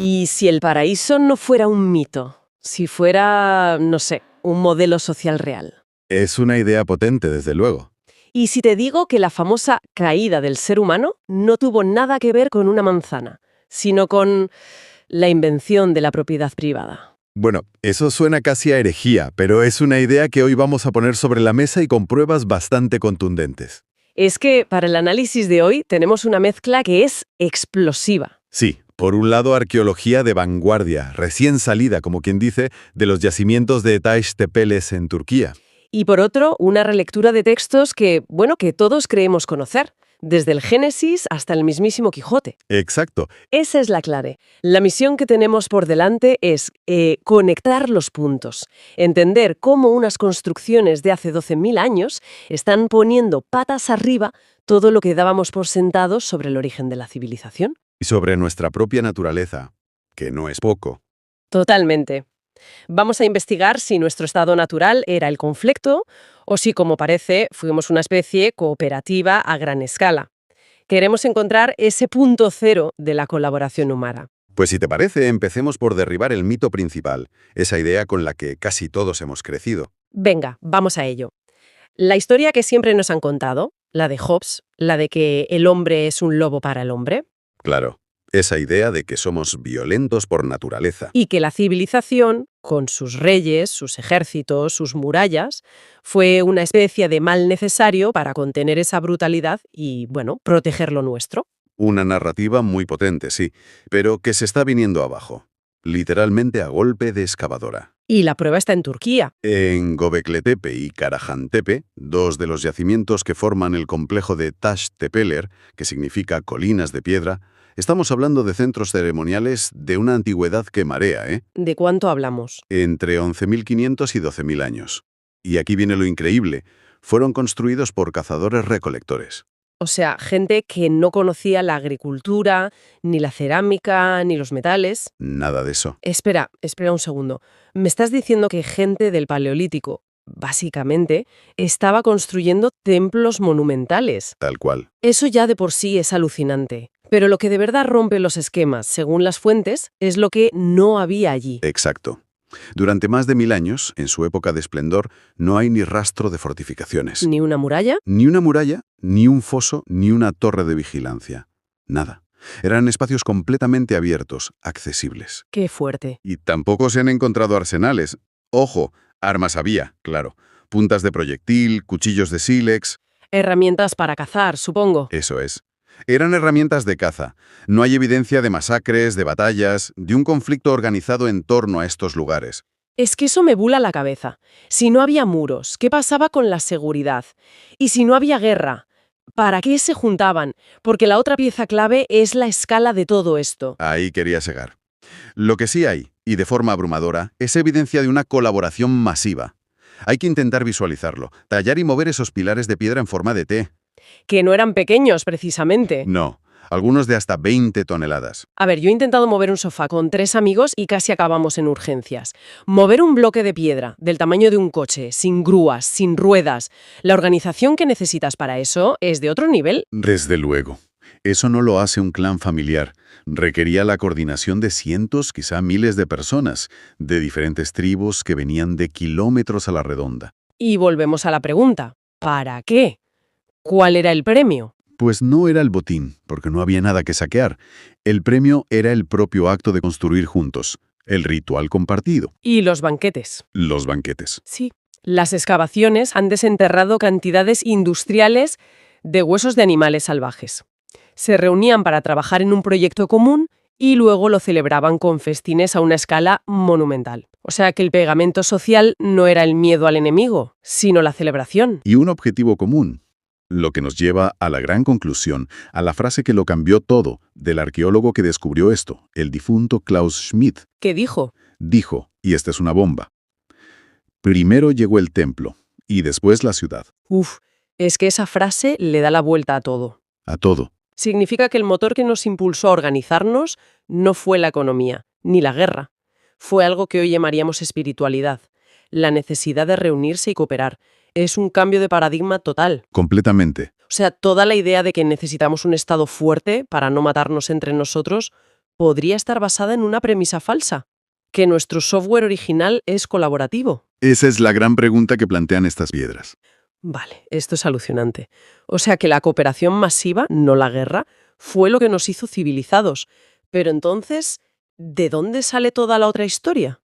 ¿Y si el paraíso no fuera un mito? Si fuera, no sé, un modelo social real. Es una idea potente, desde luego. ¿Y si te digo que la famosa caída del ser humano no tuvo nada que ver con una manzana, sino con la invención de la propiedad privada? Bueno, eso suena casi a herejía, pero es una idea que hoy vamos a poner sobre la mesa y con pruebas bastante contundentes. Es que para el análisis de hoy tenemos una mezcla que es explosiva. Sí, por un lado arqueología de vanguardia, recién salida, como quien dice, de los yacimientos de Taş Tepeles en Turquía. Y por otro, una relectura de textos que, bueno, que todos creemos conocer, desde el Génesis hasta el mismísimo Quijote. Exacto. Esa es la clave. La misión que tenemos por delante es conectar los puntos, entender cómo unas construcciones de hace 12.000 años están poniendo patas arriba todo lo que dábamos por sentado sobre el origen de la civilización. Y sobre nuestra propia naturaleza, que no es poco. Totalmente. Vamos a investigar si nuestro estado natural era el conflicto o si, como parece, fuimos una especie cooperativa a gran escala. Queremos encontrar ese punto cero de la colaboración humana. Pues si te parece, empecemos por derribar el mito principal, esa idea con la que casi todos hemos crecido. Venga, vamos a ello. La historia que siempre nos han contado, la de Hobbes, la de que el hombre es un lobo para el hombre, Claro, esa idea de que somos violentos por naturaleza. y que la civilización, con sus reyes, sus ejércitos, sus murallas, fue una especie de mal necesario para contener esa brutalidad y, bueno, proteger lo nuestro. Una narrativa muy potente, sí, pero que se está viniendo abajo, literalmente a golpe de excavadora. Y la prueba está en Turquía. En Göbekli Tepe y Karahantepe, dos de los yacimientos que forman el complejo de Taş Tepeler, que significa colinas de piedra, estamos hablando de centros ceremoniales de una antigüedad que marea, ¿De cuánto hablamos? entre 11.500 y 12.000 años. Y aquí viene lo increíble, fueron construidos por cazadores-recolectores. O sea, gente que no conocía la agricultura, ni la cerámica, ni los metales. Nada de eso. Espera un segundo. ¿Me estás diciendo que gente del Paleolítico, básicamente, estaba construyendo templos monumentales? Tal cual. Eso ya de por sí es alucinante. Pero lo que de verdad rompe los esquemas, según las fuentes, es lo que no había allí. Exacto. Durante más de 1000 años, en su época de esplendor, no hay ni rastro de fortificaciones. ¿Ni una muralla? Ni una muralla, ni un foso, ni una torre de vigilancia. Nada. Eran espacios completamente abiertos, accesibles. ¡Qué fuerte! Y tampoco se han encontrado arsenales. Ojo, armas había, claro. Puntas de proyectil, cuchillos de sílex. Herramientas para cazar, supongo. Eso es. Eran herramientas de caza. No hay evidencia de masacres, de batallas, de un conflicto organizado en torno a estos lugares. Es que eso me bula la cabeza. Si no había muros, ¿qué pasaba con la seguridad? Y si no había guerra, ¿para qué se juntaban? Porque la otra pieza clave es la escala de todo esto. Ahí quería llegar. Lo que sí hay, y de forma abrumadora, es evidencia de una colaboración masiva. Hay que intentar visualizarlo, tallar y mover esos pilares de piedra en forma de T. Que no eran pequeños, precisamente. No, algunos de hasta 20 toneladas. A ver, yo he intentado mover un sofá con 3 amigos y casi acabamos en urgencias. Mover un bloque de piedra del tamaño de un coche, sin grúas, sin ruedas. La organización que necesitas para eso es de otro nivel. Desde luego. Eso no lo hace un clan familiar. Requería la coordinación de cientos, quizá miles de personas, de diferentes tribus que venían de kilómetros a la redonda. Y volvemos a la pregunta, ¿para qué? ¿Cuál era el premio? Pues no era el botín, porque no había nada que saquear. El premio era el propio acto de construir juntos, el ritual compartido, Y los banquetes. los banquetes. Sí. Las excavaciones han desenterrado cantidades industriales de huesos de animales salvajes. Se reunían para trabajar en un proyecto común y luego lo celebraban con festines a una escala monumental. O sea que el pegamento social no era el miedo al enemigo, sino la celebración. Y un objetivo común. Lo que nos lleva a la gran conclusión, a la frase que lo cambió todo, del arqueólogo que descubrió esto, el difunto Klaus Schmidt. ¿Qué dijo? Dijo, y esta es una bomba: primero llegó el templo, y después la ciudad. Uf, es que esa frase le da la vuelta a todo. A todo. Significa que el motor que nos impulsó a organizarnos no fue la economía, ni la guerra. Fue algo que hoy llamaríamos espiritualidad, la necesidad de reunirse y cooperar. Es un cambio de paradigma total. Completamente. O sea, toda la idea de que necesitamos un Estado fuerte para no matarnos entre nosotros, podría estar basada en una premisa falsa, que nuestro software original es colaborativo. Esa es la gran pregunta que plantean estas piedras. Vale, esto es alucinante. O sea que la cooperación masiva, no la guerra, fue lo que nos hizo civilizados. Pero entonces, ¿de dónde sale toda la otra historia?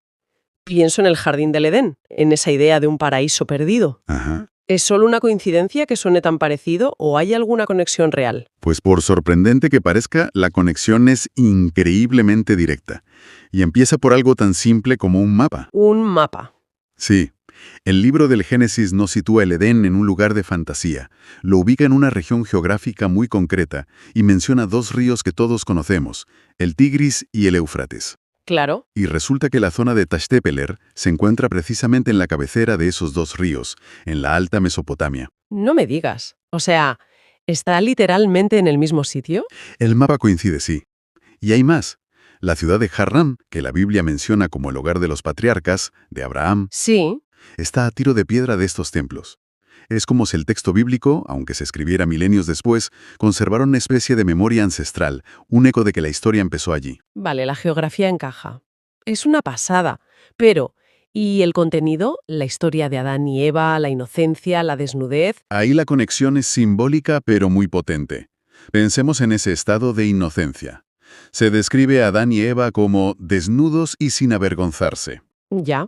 Pienso en el Jardín del Edén, en esa idea de un paraíso perdido. Ajá. ¿Es solo una coincidencia que suene tan parecido o hay alguna conexión real? Pues por sorprendente que parezca, la conexión es increíblemente directa. Y empieza por algo tan simple como un mapa. Un mapa. Sí. El libro del Génesis no sitúa el Edén en un lugar de fantasía. Lo ubica en una región geográfica muy concreta y menciona dos ríos que todos conocemos, el Tigris y el Éufrates. Claro. Y resulta que la zona de Tashtepeler se encuentra precisamente en la cabecera de esos dos ríos, en la Alta Mesopotamia. No me digas. O sea, ¿está literalmente en el mismo sitio? El mapa coincide, sí. Y hay más. La ciudad de Harran, que la Biblia menciona como el hogar de los patriarcas, de Abraham, Sí. está a tiro de piedra de estos templos. Es como si el texto bíblico, aunque se escribiera milenios después, conservara una especie de memoria ancestral, un eco de que la historia empezó allí. Vale, la geografía encaja. Es una pasada. Pero, ¿y el contenido? La historia de Adán y Eva, la inocencia, la desnudez. Ahí la conexión es simbólica pero muy potente. Pensemos en ese estado de inocencia. Se describe a Adán y Eva como desnudos y sin avergonzarse. Ya.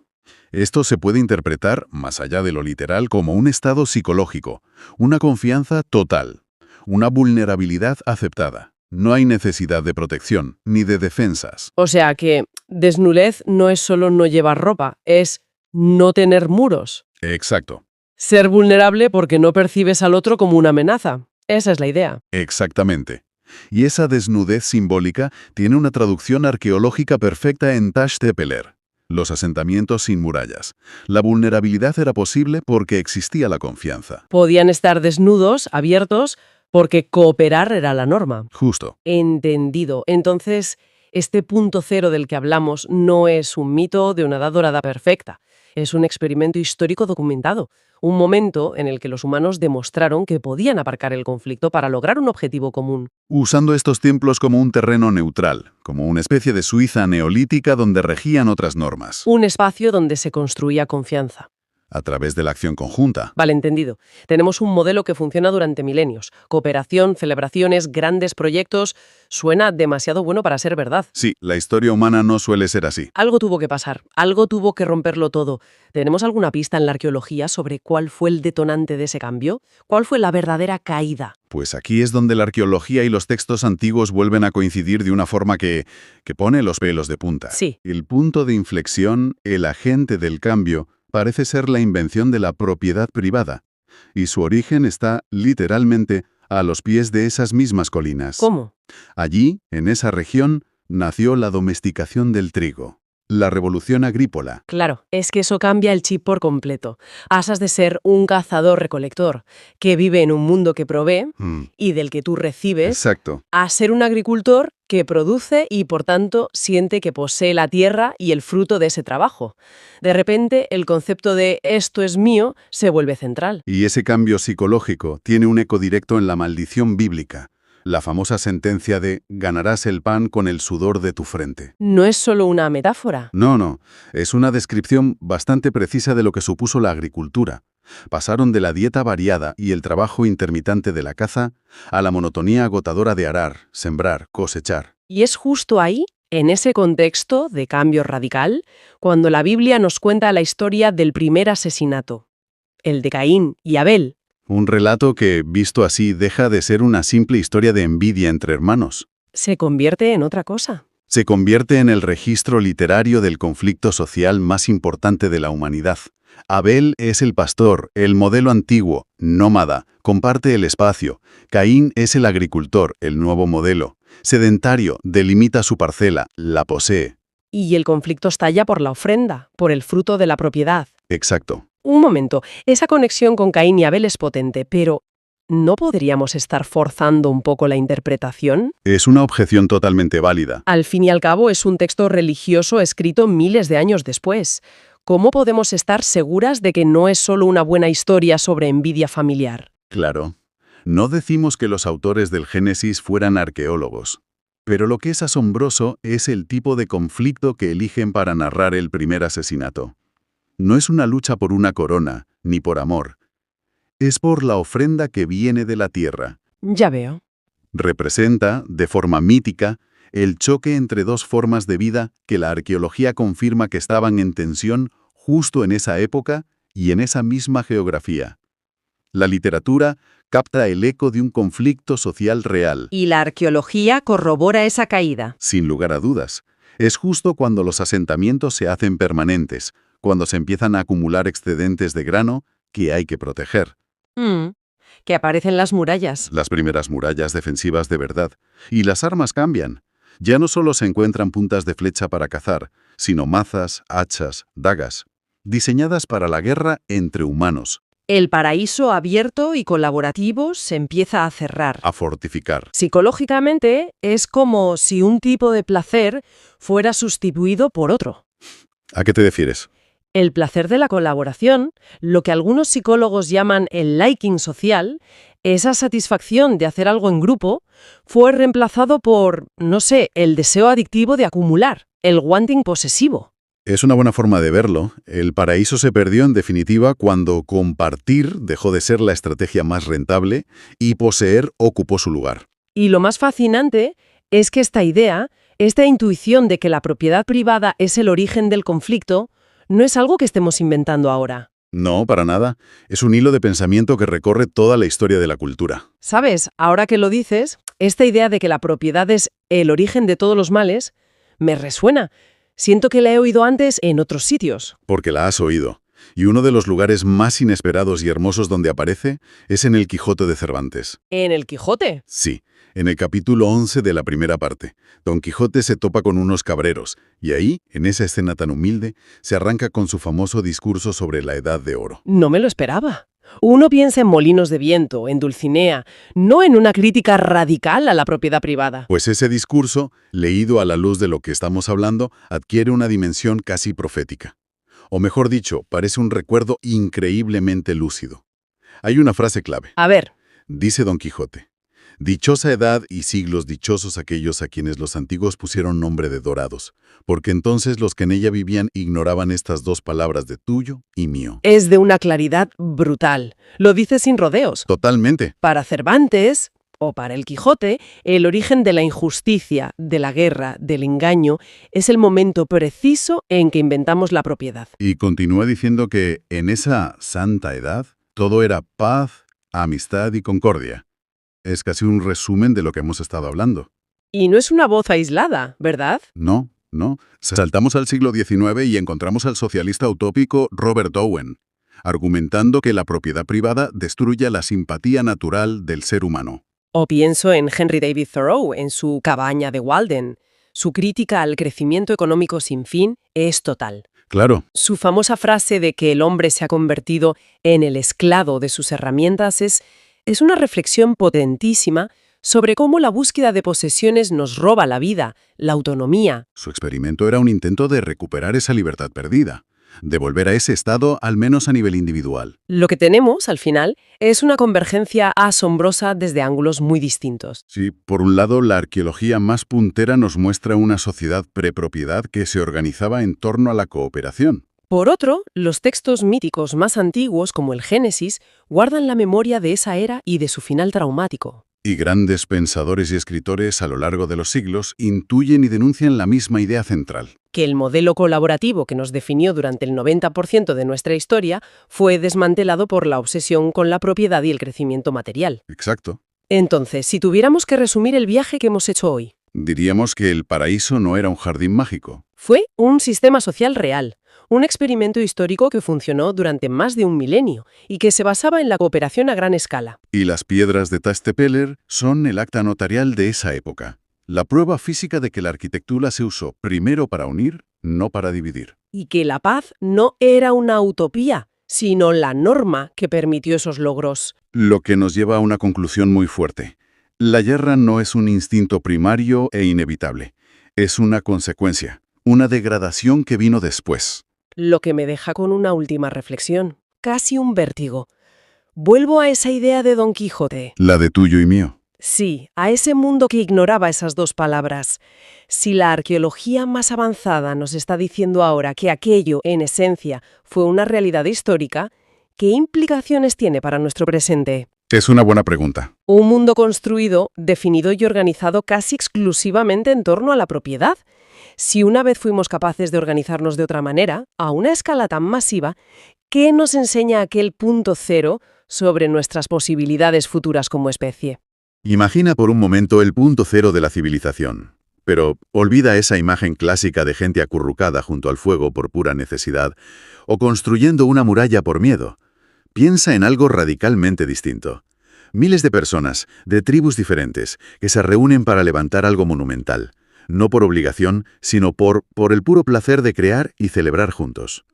Esto se puede interpretar, más allá de lo literal, como un estado psicológico, una confianza total, una vulnerabilidad aceptada. No hay necesidad de protección, ni de defensas. O sea que desnudez no es solo no llevar ropa, es no tener muros. Exacto, Ser vulnerable porque no percibes al otro como una amenaza. Esa es la idea. exactamente. Y esa desnudez simbólica tiene una traducción arqueológica perfecta en Tashtepeler, los asentamientos sin murallas. La vulnerabilidad era posible porque existía la confianza. Podían estar desnudos, abiertos, porque cooperar era la norma. Justo. Entendido. Entonces, este punto cero del que hablamos no es un mito de una edad dorada perfecta. Es un experimento histórico documentado. Un momento en el que los humanos demostraron que podían aparcar el conflicto para lograr un objetivo común. Usando estos templos como un terreno neutral, como una especie de Suiza neolítica donde regían otras normas, Un espacio donde se construía confianza. a través de la acción conjunta. Vale, entendido. Tenemos un modelo que funciona durante milenios. Cooperación, celebraciones, grandes proyectos. Suena demasiado bueno para ser verdad. Sí, la historia humana no suele ser así. Algo tuvo que pasar, algo tuvo que romperlo todo. ¿Tenemos alguna pista en la arqueología sobre cuál fue el detonante de ese cambio? ¿Cuál fue la verdadera caída? Pues aquí es donde la arqueología y los textos antiguos vuelven a coincidir de una forma que pone los pelos de punta. Sí. El punto de inflexión, el agente del cambio, parece ser la invención de la propiedad privada, y su origen está, literalmente, a los pies de esas mismas colinas. ¿Cómo? Allí, en esa región, nació la domesticación del trigo, la revolución agrícola. Claro, es que eso cambia el chip por completo. Pasas de ser un cazador-recolector que vive en un mundo que provee y del que tú recibes, Exacto. a ser un agricultor que produce y, por tanto, siente que posee la tierra y el fruto de ese trabajo. De repente, el concepto de «esto es mío» se vuelve central. Y ese cambio psicológico tiene un eco directo en la maldición bíblica, la famosa sentencia de «ganarás el pan con el sudor de tu frente». No es solo una metáfora. No, es una descripción bastante precisa de lo que supuso la agricultura. Pasaron de la dieta variada y el trabajo intermitente de la caza a la monotonía agotadora de arar, sembrar, cosechar. Y es justo ahí, en ese contexto de cambio radical, cuando la Biblia nos cuenta la historia del primer asesinato, el de Caín y Abel. Un relato que, visto así, deja de ser una simple historia de envidia entre hermanos. Se convierte en otra cosa. Se convierte en el registro literario del conflicto social más importante de la humanidad. Abel es el pastor, el modelo antiguo, nómada, comparte el espacio. Caín es el agricultor, el nuevo modelo. Sedentario, delimita su parcela, la posee. Y el conflicto estalla por la ofrenda, por el fruto de la propiedad. Exacto. Un momento, esa conexión con Caín y Abel es potente, pero ¿no podríamos estar forzando un poco la interpretación? Es una objeción totalmente válida. Al fin y al cabo es un texto religioso escrito miles de años después. ¿Cómo podemos estar seguras de que no es solo una buena historia sobre envidia familiar? Claro. No decimos que los autores del Génesis fueran arqueólogos, Pero lo que es asombroso es el tipo de conflicto que eligen para narrar el primer asesinato. No es una lucha por una corona, ni por amor. Es por la ofrenda que viene de la tierra. Ya veo. Representa, de forma mítica, el choque entre dos formas de vida que la arqueología confirma que estaban en tensión justo en esa época y en esa misma geografía. La literatura capta el eco de un conflicto social real. Y la arqueología corrobora esa caída. Sin lugar a dudas. Es justo cuando los asentamientos se hacen permanentes, cuando se empiezan a acumular excedentes de grano que hay que proteger. Que aparecen las murallas. Las primeras murallas defensivas de verdad. Y las armas cambian. Ya no solo se encuentran puntas de flecha para cazar, sino mazas, hachas, dagas, diseñadas para la guerra entre humanos. El paraíso abierto y colaborativo se empieza a cerrar. A fortificar. Psicológicamente es como si un tipo de placer fuera sustituido por otro. ¿A qué te refieres? El placer de la colaboración, lo que algunos psicólogos llaman el liking social, esa satisfacción de hacer algo en grupo, fue reemplazado por, no sé, el deseo adictivo de acumular, el wanting posesivo. Es una buena forma de verlo. El paraíso se perdió en definitiva cuando compartir dejó de ser la estrategia más rentable y poseer ocupó su lugar. Y lo más fascinante es que esta idea, esta intuición de que la propiedad privada es el origen del conflicto, no es algo que estemos inventando ahora. No, para nada. Es un hilo de pensamiento que recorre toda la historia de la cultura. ¿Sabes? Ahora que lo dices, esta idea de que la propiedad es el origen de todos los males, me resuena. Siento que la he oído antes en otros sitios. Porque la has oído. Y uno de los lugares más inesperados y hermosos donde aparece es en el Quijote de Cervantes. ¿En el Quijote? Sí, en el capítulo 11 de la primera parte. Don Quijote se topa con unos cabreros, y ahí, en esa escena tan humilde, se arranca con su famoso discurso sobre la Edad de Oro. No me lo esperaba. Uno piensa en Molinos de Viento, en Dulcinea, no en una crítica radical a la propiedad privada. Pues ese discurso, leído a la luz de lo que estamos hablando, adquiere una dimensión casi profética. O mejor dicho, parece un recuerdo increíblemente lúcido. Hay una frase clave. A ver. Dice Don Quijote: «Dichosa edad y siglos dichosos aquellos a quienes los antiguos pusieron nombre de dorados, porque entonces los que en ella vivían ignoraban estas dos palabras de tuyo y mío». Es de una claridad brutal. Lo dice sin rodeos. Totalmente. Para Cervantes, o para el Quijote, el origen de la injusticia, de la guerra, del engaño, es el momento preciso en que inventamos la propiedad. Y continúa diciendo que en esa santa edad todo era paz, amistad y concordia. Es casi un resumen de lo que hemos estado hablando. Y no es una voz aislada, ¿verdad? No. Saltamos al siglo XIX y encontramos al socialista utópico Robert Owen, argumentando que la propiedad privada destruye la simpatía natural del ser humano. O pienso en Henry David Thoreau, en su Cabaña de Walden. Su crítica al crecimiento económico sin fin es total. Claro. Su famosa frase de que el hombre se ha convertido en el esclavo de sus herramientas es una reflexión potentísima sobre cómo la búsqueda de posesiones nos roba la vida, la autonomía. Su experimento era un intento de recuperar esa libertad perdida, de volver a ese estado al menos a nivel individual. Lo que tenemos, al final, es una convergencia asombrosa desde ángulos muy distintos. Sí, por un lado, la arqueología más puntera nos muestra una sociedad prepropiedad que se organizaba en torno a la cooperación. Por otro, los textos míticos más antiguos, como el Génesis, guardan la memoria de esa era y de su final traumático. Y grandes pensadores y escritores a lo largo de los siglos intuyen y denuncian la misma idea central. Que el modelo colaborativo que nos definió durante el 90% de nuestra historia fue desmantelado por la obsesión con la propiedad y el crecimiento material. Exacto. Entonces, si tuviéramos que resumir el viaje que hemos hecho hoy, diríamos que el paraíso no era un jardín mágico. Fue un sistema social real, un experimento histórico que funcionó durante más de un milenio y que se basaba en la cooperación a gran escala. Y las piedras de Tastepeller son el acta notarial de esa época. La prueba física de que la arquitectura se usó primero para unir, no para dividir. Y que la paz no era una utopía, sino la norma que permitió esos logros. Lo que nos lleva a una conclusión muy fuerte. La guerra no es un instinto primario e inevitable. Es una consecuencia, una degradación que vino después. Lo que me deja con una última reflexión, casi un vértigo. Vuelvo a esa idea de Don Quijote. La de tuyo y mío. Sí, a ese mundo que ignoraba esas dos palabras. Si la arqueología más avanzada nos está diciendo ahora que aquello, en esencia, fue una realidad histórica, ¿qué implicaciones tiene para nuestro presente? Es una buena pregunta. Un mundo construido, definido y organizado casi exclusivamente en torno a la propiedad. Si una vez fuimos capaces de organizarnos de otra manera, a una escala tan masiva, ¿qué nos enseña aquel punto cero sobre nuestras posibilidades futuras como especie? Imagina por un momento el punto cero de la civilización. Pero olvida esa imagen clásica de gente acurrucada junto al fuego por pura necesidad o construyendo una muralla por miedo. Piensa en algo radicalmente distinto. Miles de personas, de tribus diferentes, que se reúnen para levantar algo monumental. No por obligación, sino por el puro placer de crear y celebrar juntos.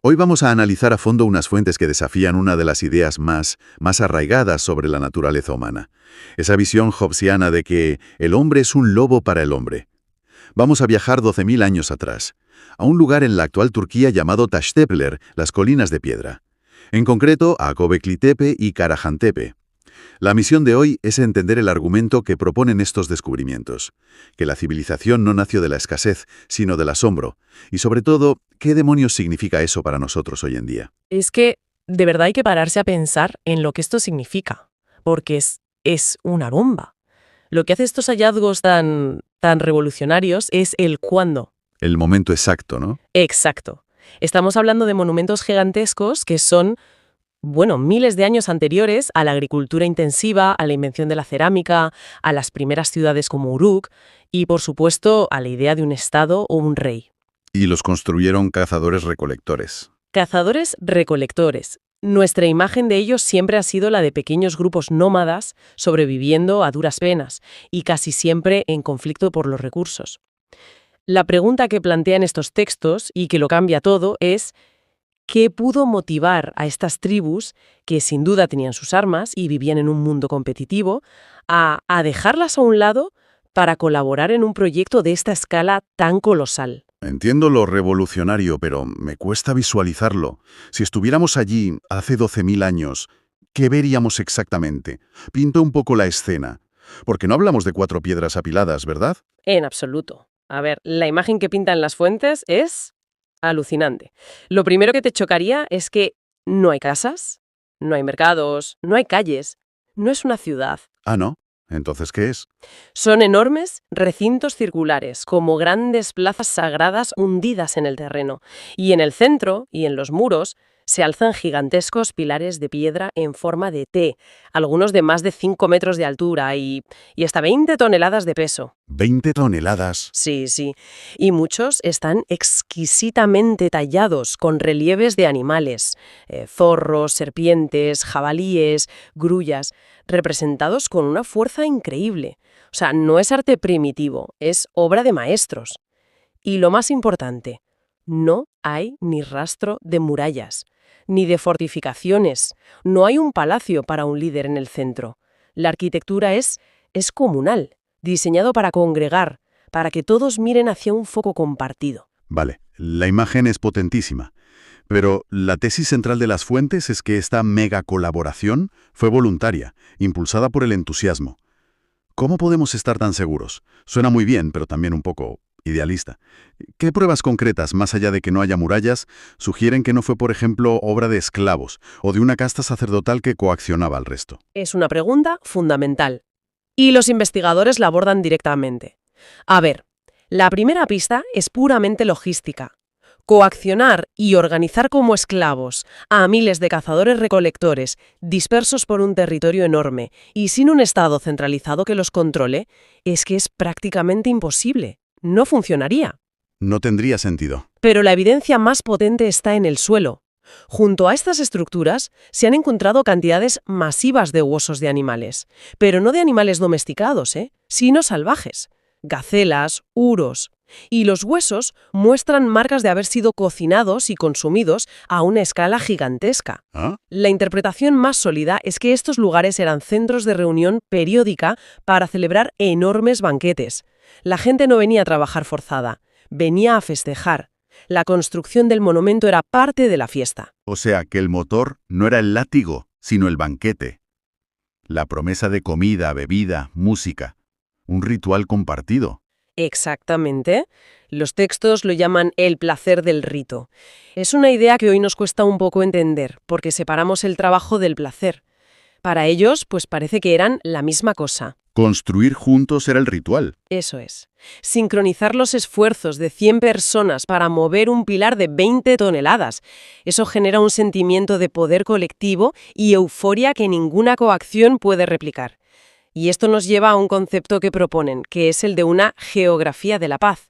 Hoy vamos a analizar a fondo unas fuentes que desafían una de las ideas más arraigadas sobre la naturaleza humana. Esa visión hobbesiana de que el hombre es un lobo para el hombre. Vamos a viajar 12.000 años atrás, a un lugar en la actual Turquía llamado Taştepeler, las colinas de piedra. En concreto, a Göbekli Tepe y Karahan Tepe. La misión de hoy es entender el argumento que proponen estos descubrimientos, que la civilización no nació de la escasez, sino del asombro, y sobre todo, ¿qué demonios significa eso para nosotros hoy en día? Es que de verdad hay que pararse a pensar en lo que esto significa, porque es una bomba. Lo que hace estos hallazgos tan revolucionarios es el cuándo. El momento exacto, ¿no? Exacto. Estamos hablando de monumentos gigantescos que son, bueno, miles de años anteriores a la agricultura intensiva, a la invención de la cerámica, a las primeras ciudades como Uruk y, por supuesto, a la idea de un estado o un rey. Y los construyeron cazadores-recolectores. Cazadores-recolectores. Nuestra imagen de ellos siempre ha sido la de pequeños grupos nómadas sobreviviendo a duras penas y casi siempre en conflicto por los recursos. La pregunta que plantean estos textos, y que lo cambia todo, es ¿qué pudo motivar a estas tribus, que sin duda tenían sus armas y vivían en un mundo competitivo, a dejarlas a un lado para colaborar en un proyecto de esta escala tan colosal? Entiendo lo revolucionario, pero me cuesta visualizarlo. Si estuviéramos allí hace 12.000 años, ¿qué veríamos exactamente? Pinta un poco la escena. Porque no hablamos de 4 piedras apiladas, ¿verdad? En absoluto. A ver, la imagen que pintan las fuentes es alucinante. Lo primero que te chocaría es que no hay casas, no hay mercados, no hay calles, no es una ciudad. Ah, ¿no? Entonces, ¿qué es? Son enormes recintos circulares, como grandes plazas sagradas hundidas en el terreno. Y en el centro, y en los muros, se alzan gigantescos pilares de piedra en forma de T, algunos de más de 5 metros de altura y hasta 20 toneladas de peso. ¿20 toneladas? Sí, sí. Y muchos están exquisitamente tallados con relieves de animales, zorros, serpientes, jabalíes, grullas, representados con una fuerza increíble. O sea, no es arte primitivo, es obra de maestros. Y lo más importante, no hay ni rastro de murallas, ni de fortificaciones. No hay un palacio para un líder en el centro. La arquitectura es comunal, diseñado para congregar, para que todos miren hacia un foco compartido. Vale, la imagen es potentísima. Pero la tesis central de las fuentes es que esta mega colaboración fue voluntaria, impulsada por el entusiasmo. ¿Cómo podemos estar tan seguros? Suena muy bien, pero también un poco idealista. ¿Qué pruebas concretas, más allá de que no haya murallas, sugieren que no fue, por ejemplo, obra de esclavos o de una casta sacerdotal que coaccionaba al resto? Es una pregunta fundamental. Y los investigadores la abordan directamente. A ver, la primera pista es puramente logística. Coaccionar y organizar como esclavos a miles de cazadores-recolectores dispersos por un territorio enorme y sin un Estado centralizado que los controle, es que es prácticamente imposible. No funcionaría. No tendría sentido. Pero la evidencia más potente está en el suelo. Junto a estas estructuras se han encontrado cantidades masivas de huesos de animales, pero no de animales domesticados, sino salvajes, gacelas, uros. Y los huesos muestran marcas de haber sido cocinados y consumidos a una escala gigantesca. ¿Ah? La interpretación más sólida es que estos lugares eran centros de reunión periódica para celebrar enormes banquetes. La gente no venía a trabajar forzada, venía a festejar. La construcción del monumento era parte de la fiesta. O sea, que el motor no era el látigo, sino el banquete. La promesa de comida, bebida, música. Un ritual compartido. Exactamente. Los textos lo llaman el placer del rito. Es una idea que hoy nos cuesta un poco entender, porque separamos el trabajo del placer. Para ellos, pues parece que eran la misma cosa. Construir juntos era el ritual. Eso es. Sincronizar los esfuerzos de 100 personas para mover un pilar de 20 toneladas. Eso genera un sentimiento de poder colectivo y euforia que ninguna coacción puede replicar. Y esto nos lleva a un concepto que proponen, que es el de una geografía de la paz.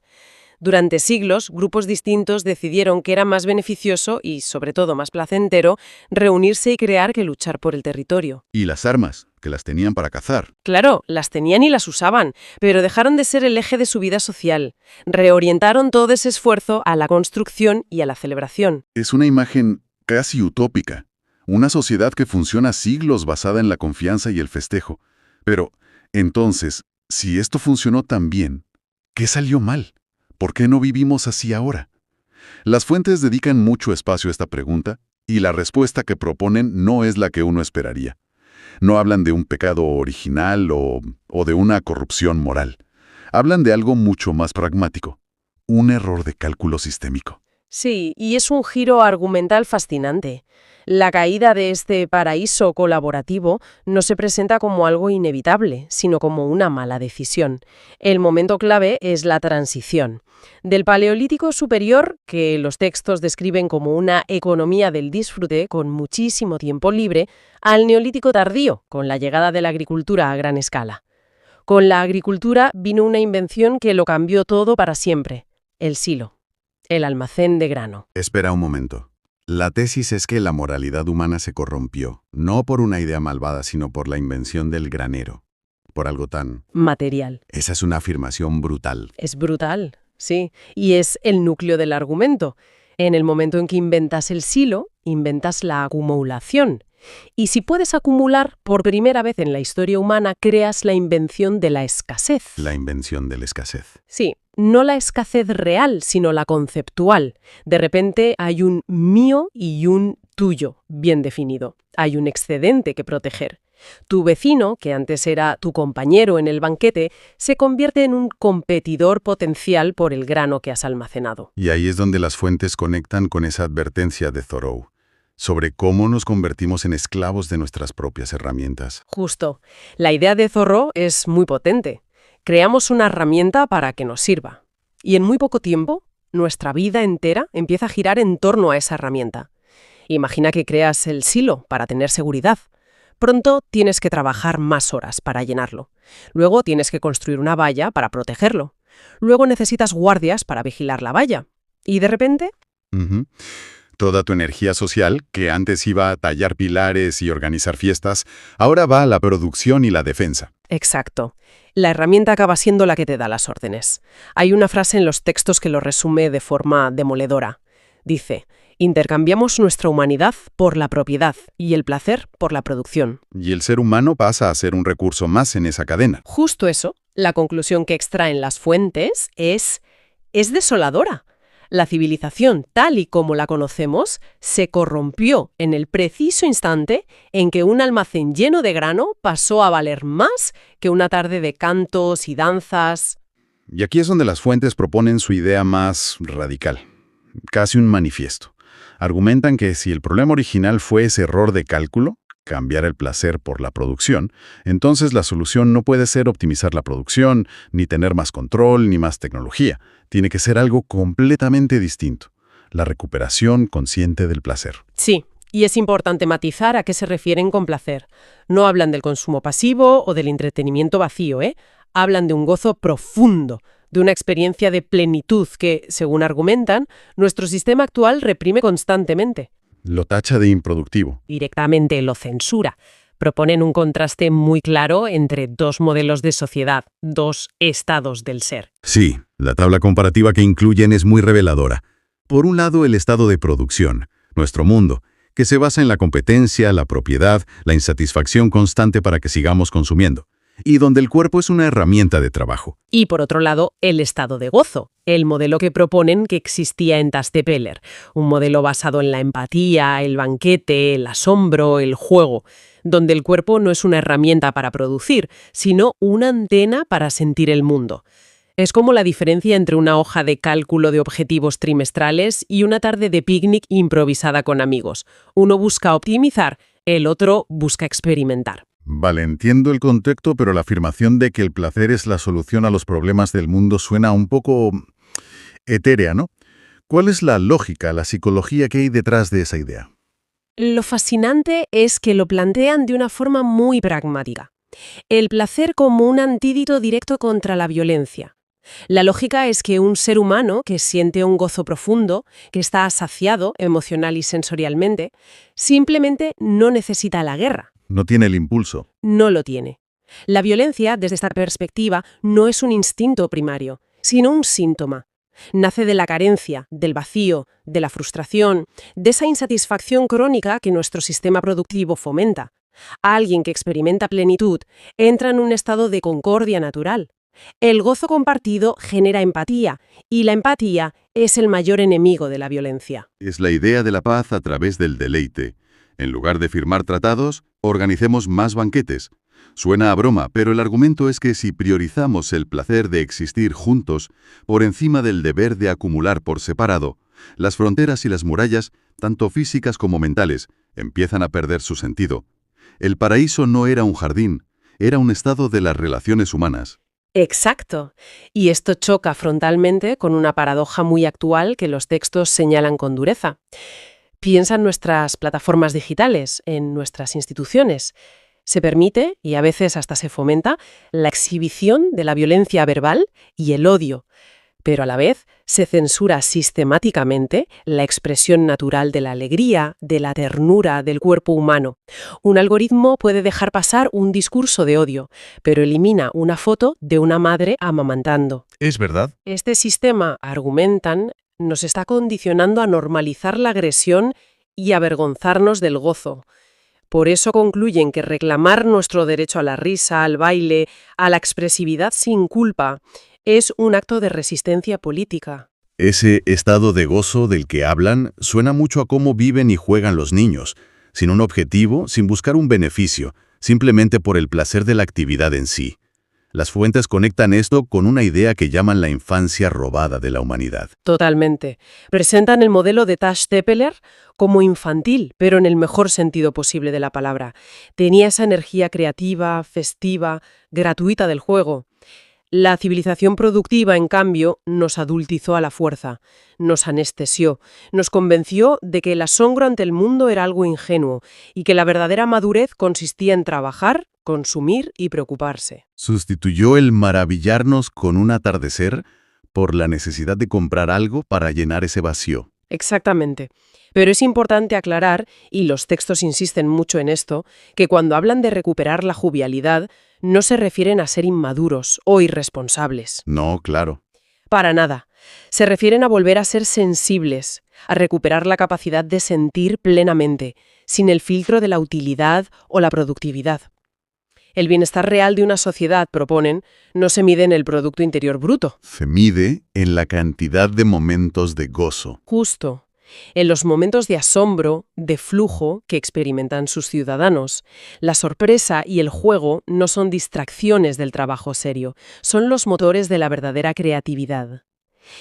Durante siglos, grupos distintos decidieron que era más beneficioso y, sobre todo, más placentero reunirse y crear que luchar por el territorio. Y las armas, que las tenían para cazar. Claro, las tenían y las usaban, pero dejaron de ser el eje de su vida social. Reorientaron todo ese esfuerzo a la construcción y a la celebración. Es una imagen casi utópica. Una sociedad que funciona siglos basada en la confianza y el festejo. Pero, entonces, si esto funcionó tan bien, ¿qué salió mal? ¿Por qué no vivimos así ahora? Las fuentes dedican mucho espacio a esta pregunta, y la respuesta que proponen no es la que uno esperaría. No hablan de un pecado original o de una corrupción moral. Hablan de algo mucho más pragmático, un error de cálculo sistémico. Sí, y es un giro argumental fascinante. La caída de este paraíso colaborativo no se presenta como algo inevitable, sino como una mala decisión. El momento clave es la transición. Del Paleolítico superior, que los textos describen como una economía del disfrute con muchísimo tiempo libre, al Neolítico tardío, con la llegada de la agricultura a gran escala. Con la agricultura vino una invención que lo cambió todo para siempre: el silo, el almacén de grano. Espera un momento. La tesis es que la moralidad humana se corrompió, no por una idea malvada, sino por la invención del granero. Por algo tan... material. Esa es una afirmación brutal. Es brutal, sí, y es el núcleo del argumento. En el momento en que inventas el silo, inventas la acumulación. Y si puedes acumular, por primera vez en la historia humana, creas la invención de la escasez. La invención de la escasez. Sí, no la escasez real, sino la conceptual. De repente hay un mío y un tuyo bien definido. Hay un excedente que proteger. Tu vecino, que antes era tu compañero en el banquete, se convierte en un competidor potencial por el grano que has almacenado. Y ahí es donde las fuentes conectan con esa advertencia de Thoreau sobre cómo nos convertimos en esclavos de nuestras propias herramientas. Justo. La idea de Thoreau es muy potente. Creamos una herramienta para que nos sirva. Y en muy poco tiempo, nuestra vida entera empieza a girar en torno a esa herramienta. Imagina que creas el silo para tener seguridad. Pronto tienes que trabajar más horas para llenarlo. Luego tienes que construir una valla para protegerlo. Luego necesitas guardias para vigilar la valla. Y de repente... Toda tu energía social, que antes iba a tallar pilares y organizar fiestas, ahora va a la producción y la defensa. Exacto. La herramienta acaba siendo la que te da las órdenes. Hay una frase en los textos que lo resume de forma demoledora. Dice: intercambiamos nuestra humanidad por la propiedad y el placer por la producción. Y el ser humano pasa a ser un recurso más en esa cadena. Justo eso. La conclusión que extraen las fuentes es desoladora. La civilización, tal y como la conocemos, se corrompió en el preciso instante en que un almacén lleno de grano pasó a valer más que una tarde de cantos y danzas. Y aquí es donde las fuentes proponen su idea más radical, casi un manifiesto. Argumentan que si el problema original fue ese error de cálculo, cambiar el placer por la producción, entonces la solución no puede ser optimizar la producción, ni tener más control, ni más tecnología. Tiene que ser algo completamente distinto: la recuperación consciente del placer. Sí, y es importante matizar a qué se refieren con placer. No hablan del consumo pasivo o del entretenimiento vacío, ¿eh? Hablan de un gozo profundo, de una experiencia de plenitud que, según argumentan, nuestro sistema actual reprime constantemente. Lo tacha de improductivo. Directamente lo censura. Proponen un contraste muy claro entre dos modelos de sociedad, dos estados del ser. Sí, la tabla comparativa que incluyen es muy reveladora. Por un lado, el estado de producción, nuestro mundo, que se basa en la competencia, la propiedad, la insatisfacción constante para que sigamos consumiendo. y donde el cuerpo es una herramienta de trabajo. Y por otro lado, el estado de gozo, el modelo que proponen que existía en Tash Tepeler, un modelo basado en la empatía, el banquete, el asombro, el juego, donde el cuerpo no es una herramienta para producir, sino una antena para sentir el mundo. Es como la diferencia entre una hoja de cálculo de objetivos trimestrales y una tarde de picnic improvisada con amigos. Uno busca optimizar, el otro busca experimentar. Vale, entiendo el contexto, pero la afirmación de que el placer es la solución a los problemas del mundo suena un poco etérea, ¿no? ¿Cuál es la lógica, la psicología que hay detrás de esa idea? Lo fascinante es que lo plantean de una forma muy pragmática. El placer como un antídoto directo contra la violencia. La lógica es que un ser humano que siente un gozo profundo, que está saciado emocional y sensorialmente, simplemente no necesita la guerra. No tiene el impulso. No lo tiene. La violencia, desde esta perspectiva, no es un instinto primario, sino un síntoma. Nace de la carencia, del vacío, de la frustración, de esa insatisfacción crónica que nuestro sistema productivo fomenta. Alguien que experimenta plenitud entra en un estado de concordia natural. El gozo compartido genera empatía, y la empatía es el mayor enemigo de la violencia. Es la idea de la paz a través del deleite. En lugar de firmar tratados, organicemos más banquetes. Suena a broma, pero el argumento es que si priorizamos el placer de existir juntos por encima del deber de acumular por separado, las fronteras y las murallas, tanto físicas como mentales, empiezan a perder su sentido. El paraíso no era un jardín, era un estado de las relaciones humanas. Exacto. Y esto choca frontalmente con una paradoja muy actual que los textos señalan con dureza. Piensa en nuestras plataformas digitales, en nuestras instituciones. Se permite, y a veces hasta se fomenta, la exhibición de la violencia verbal y el odio, pero a la vez se censura sistemáticamente la expresión natural de la alegría, de la ternura del cuerpo humano. Un algoritmo puede dejar pasar un discurso de odio, pero elimina una foto de una madre amamantando. ¿Es verdad? Este sistema, argumentan, nos está condicionando a normalizar la agresión y avergonzarnos del gozo. Por eso concluyen que reclamar nuestro derecho a la risa, al baile, a la expresividad sin culpa, es un acto de resistencia política. Ese estado de gozo del que hablan suena mucho a cómo viven y juegan los niños, sin un objetivo, sin buscar un beneficio, simplemente por el placer de la actividad en sí. Las fuentes conectan esto con una idea que llaman la infancia robada de la humanidad. Totalmente. Presentan el modelo de Tash Tepeler como infantil, pero en el mejor sentido posible de la palabra. Tenía esa energía creativa, festiva, gratuita del juego. La civilización productiva, en cambio, nos adultizó a la fuerza, nos anestesió, nos convenció de que el asombro ante el mundo era algo ingenuo y que la verdadera madurez consistía en trabajar, consumir y preocuparse. Sustituyó el maravillarnos con un atardecer por la necesidad de comprar algo para llenar ese vacío. Exactamente. Pero es importante aclarar, y los textos insisten mucho en esto, que cuando hablan de recuperar la jovialidad, no se refieren a ser inmaduros o irresponsables. No, claro. Para nada. Se refieren a volver a ser sensibles, a recuperar la capacidad de sentir plenamente, sin el filtro de la utilidad o la productividad. El bienestar real de una sociedad, proponen, no se mide en el Producto Interior Bruto. Se mide en la cantidad de momentos de gozo. Justo. En los momentos de asombro, de flujo que experimentan sus ciudadanos. La sorpresa y el juego no son distracciones del trabajo serio, son los motores de la verdadera creatividad.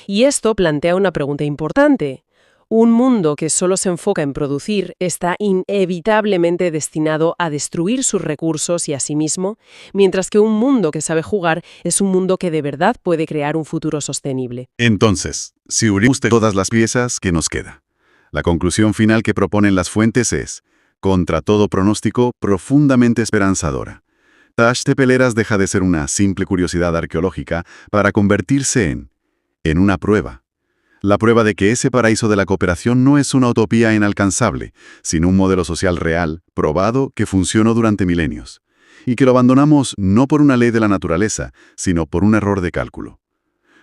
Y esto plantea una pregunta importante. Un mundo que solo se enfoca en producir está inevitablemente destinado a destruir sus recursos y a sí mismo, mientras que un mundo que sabe jugar es un mundo que de verdad puede crear un futuro sostenible. Entonces, si unimos todas las piezas, ¿qué nos queda? La conclusión final que proponen las fuentes es, contra todo pronóstico, profundamente esperanzadora. Tash Tepeler deja de ser una simple curiosidad arqueológica para convertirse en una prueba. La prueba de que ese paraíso de la cooperación no es una utopía inalcanzable, sino un modelo social real, probado, que funcionó durante milenios. Y que lo abandonamos no por una ley de la naturaleza, sino por un error de cálculo.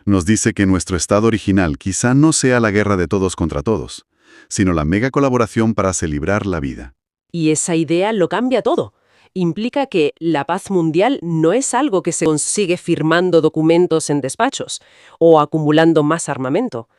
Nos dice que nuestro estado original quizá no sea la guerra de todos contra todos, sino la mega colaboración para celebrar la vida. Y esa idea lo cambia todo. implica que la paz mundial no es algo que se consigue firmando documentos en despachos o acumulando más armamento.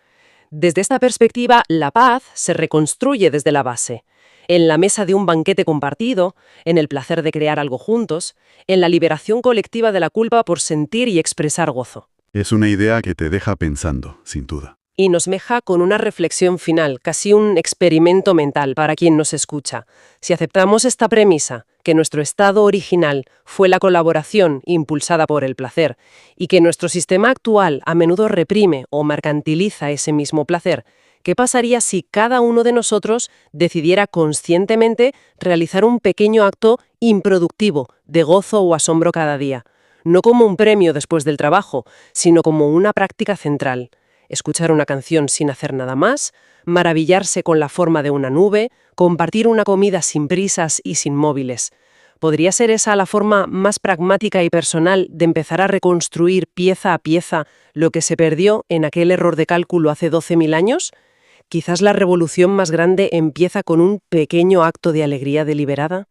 Desde esta perspectiva, la paz se reconstruye desde la base, en la mesa de un banquete compartido, en el placer de crear algo juntos, en la liberación colectiva de la culpa por sentir y expresar gozo. Es una idea que te deja pensando, sin duda. Y nos deja con una reflexión final, casi un experimento mental para quien nos escucha. Si aceptamos esta premisa, que nuestro estado original fue la colaboración impulsada por el placer, y que nuestro sistema actual a menudo reprime o mercantiliza ese mismo placer, ¿qué pasaría si cada uno de nosotros decidiera conscientemente realizar un pequeño acto improductivo de gozo o asombro cada día? No como un premio después del trabajo, sino como una práctica central. Escuchar una canción sin hacer nada más, maravillarse con la forma de una nube, compartir una comida sin prisas y sin móviles. ¿Podría ser esa la forma más pragmática y personal de empezar a reconstruir pieza a pieza lo que se perdió en aquel error de cálculo hace 12.000 años? Quizás la revolución más grande empieza con un pequeño acto de alegría deliberada.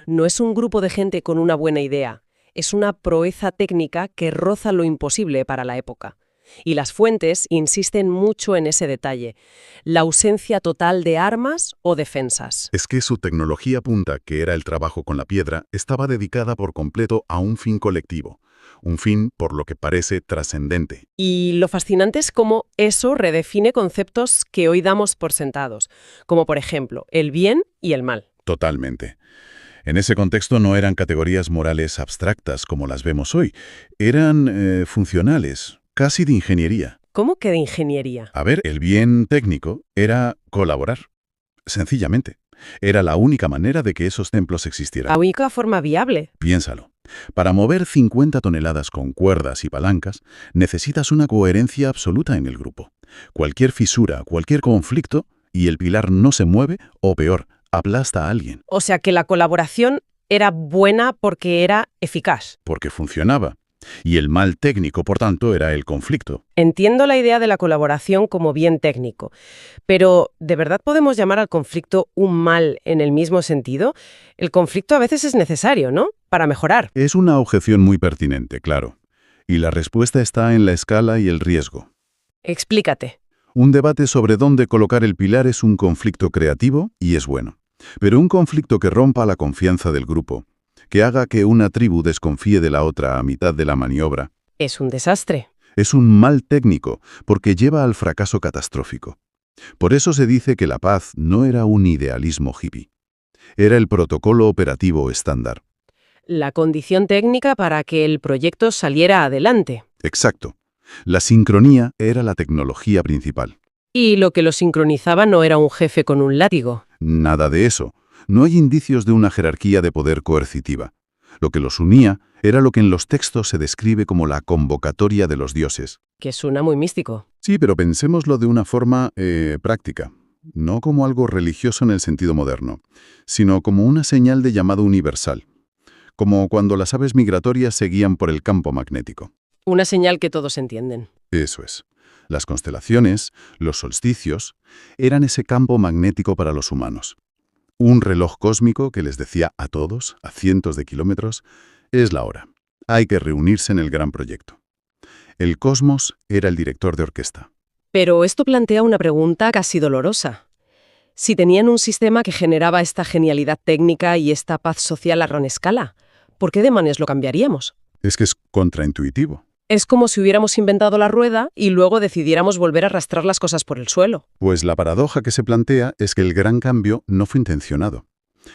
No es un grupo de gente con una buena idea, es una proeza técnica que roza lo imposible para la época. Y las fuentes insisten mucho en ese detalle, la ausencia total de armas o defensas. Es que su tecnología punta, que era el trabajo con la piedra, estaba dedicada por completo a un fin colectivo. Un fin, por lo que parece, trascendente. Y lo fascinante es cómo eso redefine conceptos que hoy damos por sentados, como por ejemplo el bien y el mal. Totalmente. En ese contexto no eran categorías morales abstractas como las vemos hoy. Eran funcionales, casi de ingeniería. ¿Cómo que de ingeniería? A ver, el bien técnico era colaborar. Sencillamente. Era la única manera de que esos templos existieran. La única forma viable. Piénsalo. Para mover 50 toneladas con cuerdas y palancas, necesitas una coherencia absoluta en el grupo. Cualquier fisura, cualquier conflicto, y el pilar no se mueve, o peor, aplasta a alguien. O sea que la colaboración era buena porque era eficaz. Porque funcionaba. Y el mal técnico, por tanto, era el conflicto. Entiendo la idea de la colaboración como bien técnico, pero ¿de verdad podemos llamar al conflicto un mal en el mismo sentido? El conflicto a veces es necesario, ¿no? Para mejorar. Es una objeción muy pertinente, claro. Y la respuesta está en la escala y el riesgo. Explícate. Un debate sobre dónde colocar el pilar es un conflicto creativo y es bueno. Pero un conflicto que rompa la confianza del grupo, que haga que una tribu desconfíe de la otra a mitad de la maniobra, Es un desastre. es un mal técnico porque lleva al fracaso catastrófico. Por eso se dice que la paz no era un idealismo hippie. Era el protocolo operativo estándar. La condición técnica para que el proyecto saliera adelante. Exacto. La sincronía era la tecnología principal. Y lo que lo sincronizaba no era un jefe con un látigo. Nada de eso. No hay indicios de una jerarquía de poder coercitiva. Lo que los unía era lo que en los textos se describe como la convocatoria de los dioses. Que suena muy místico. Sí, pero pensémoslo de una forma práctica. No como algo religioso en el sentido moderno, sino como una señal de llamado universal. Como cuando las aves migratorias se guían por el campo magnético. Una señal que todos entienden. Eso es. Las constelaciones, los solsticios, eran ese campo magnético para los humanos. Un reloj cósmico que les decía a todos, a cientos de kilómetros, es la hora. Hay que reunirse en el gran proyecto. El cosmos era el director de orquesta. Pero esto plantea una pregunta casi dolorosa. Si tenían un sistema que generaba esta genialidad técnica y esta paz social a gran escala, ¿por qué demonios lo cambiaríamos? Es que es contraintuitivo. Es como si hubiéramos inventado la rueda y luego decidiéramos volver a arrastrar las cosas por el suelo. Pues la paradoja que se plantea es que el gran cambio no fue intencionado.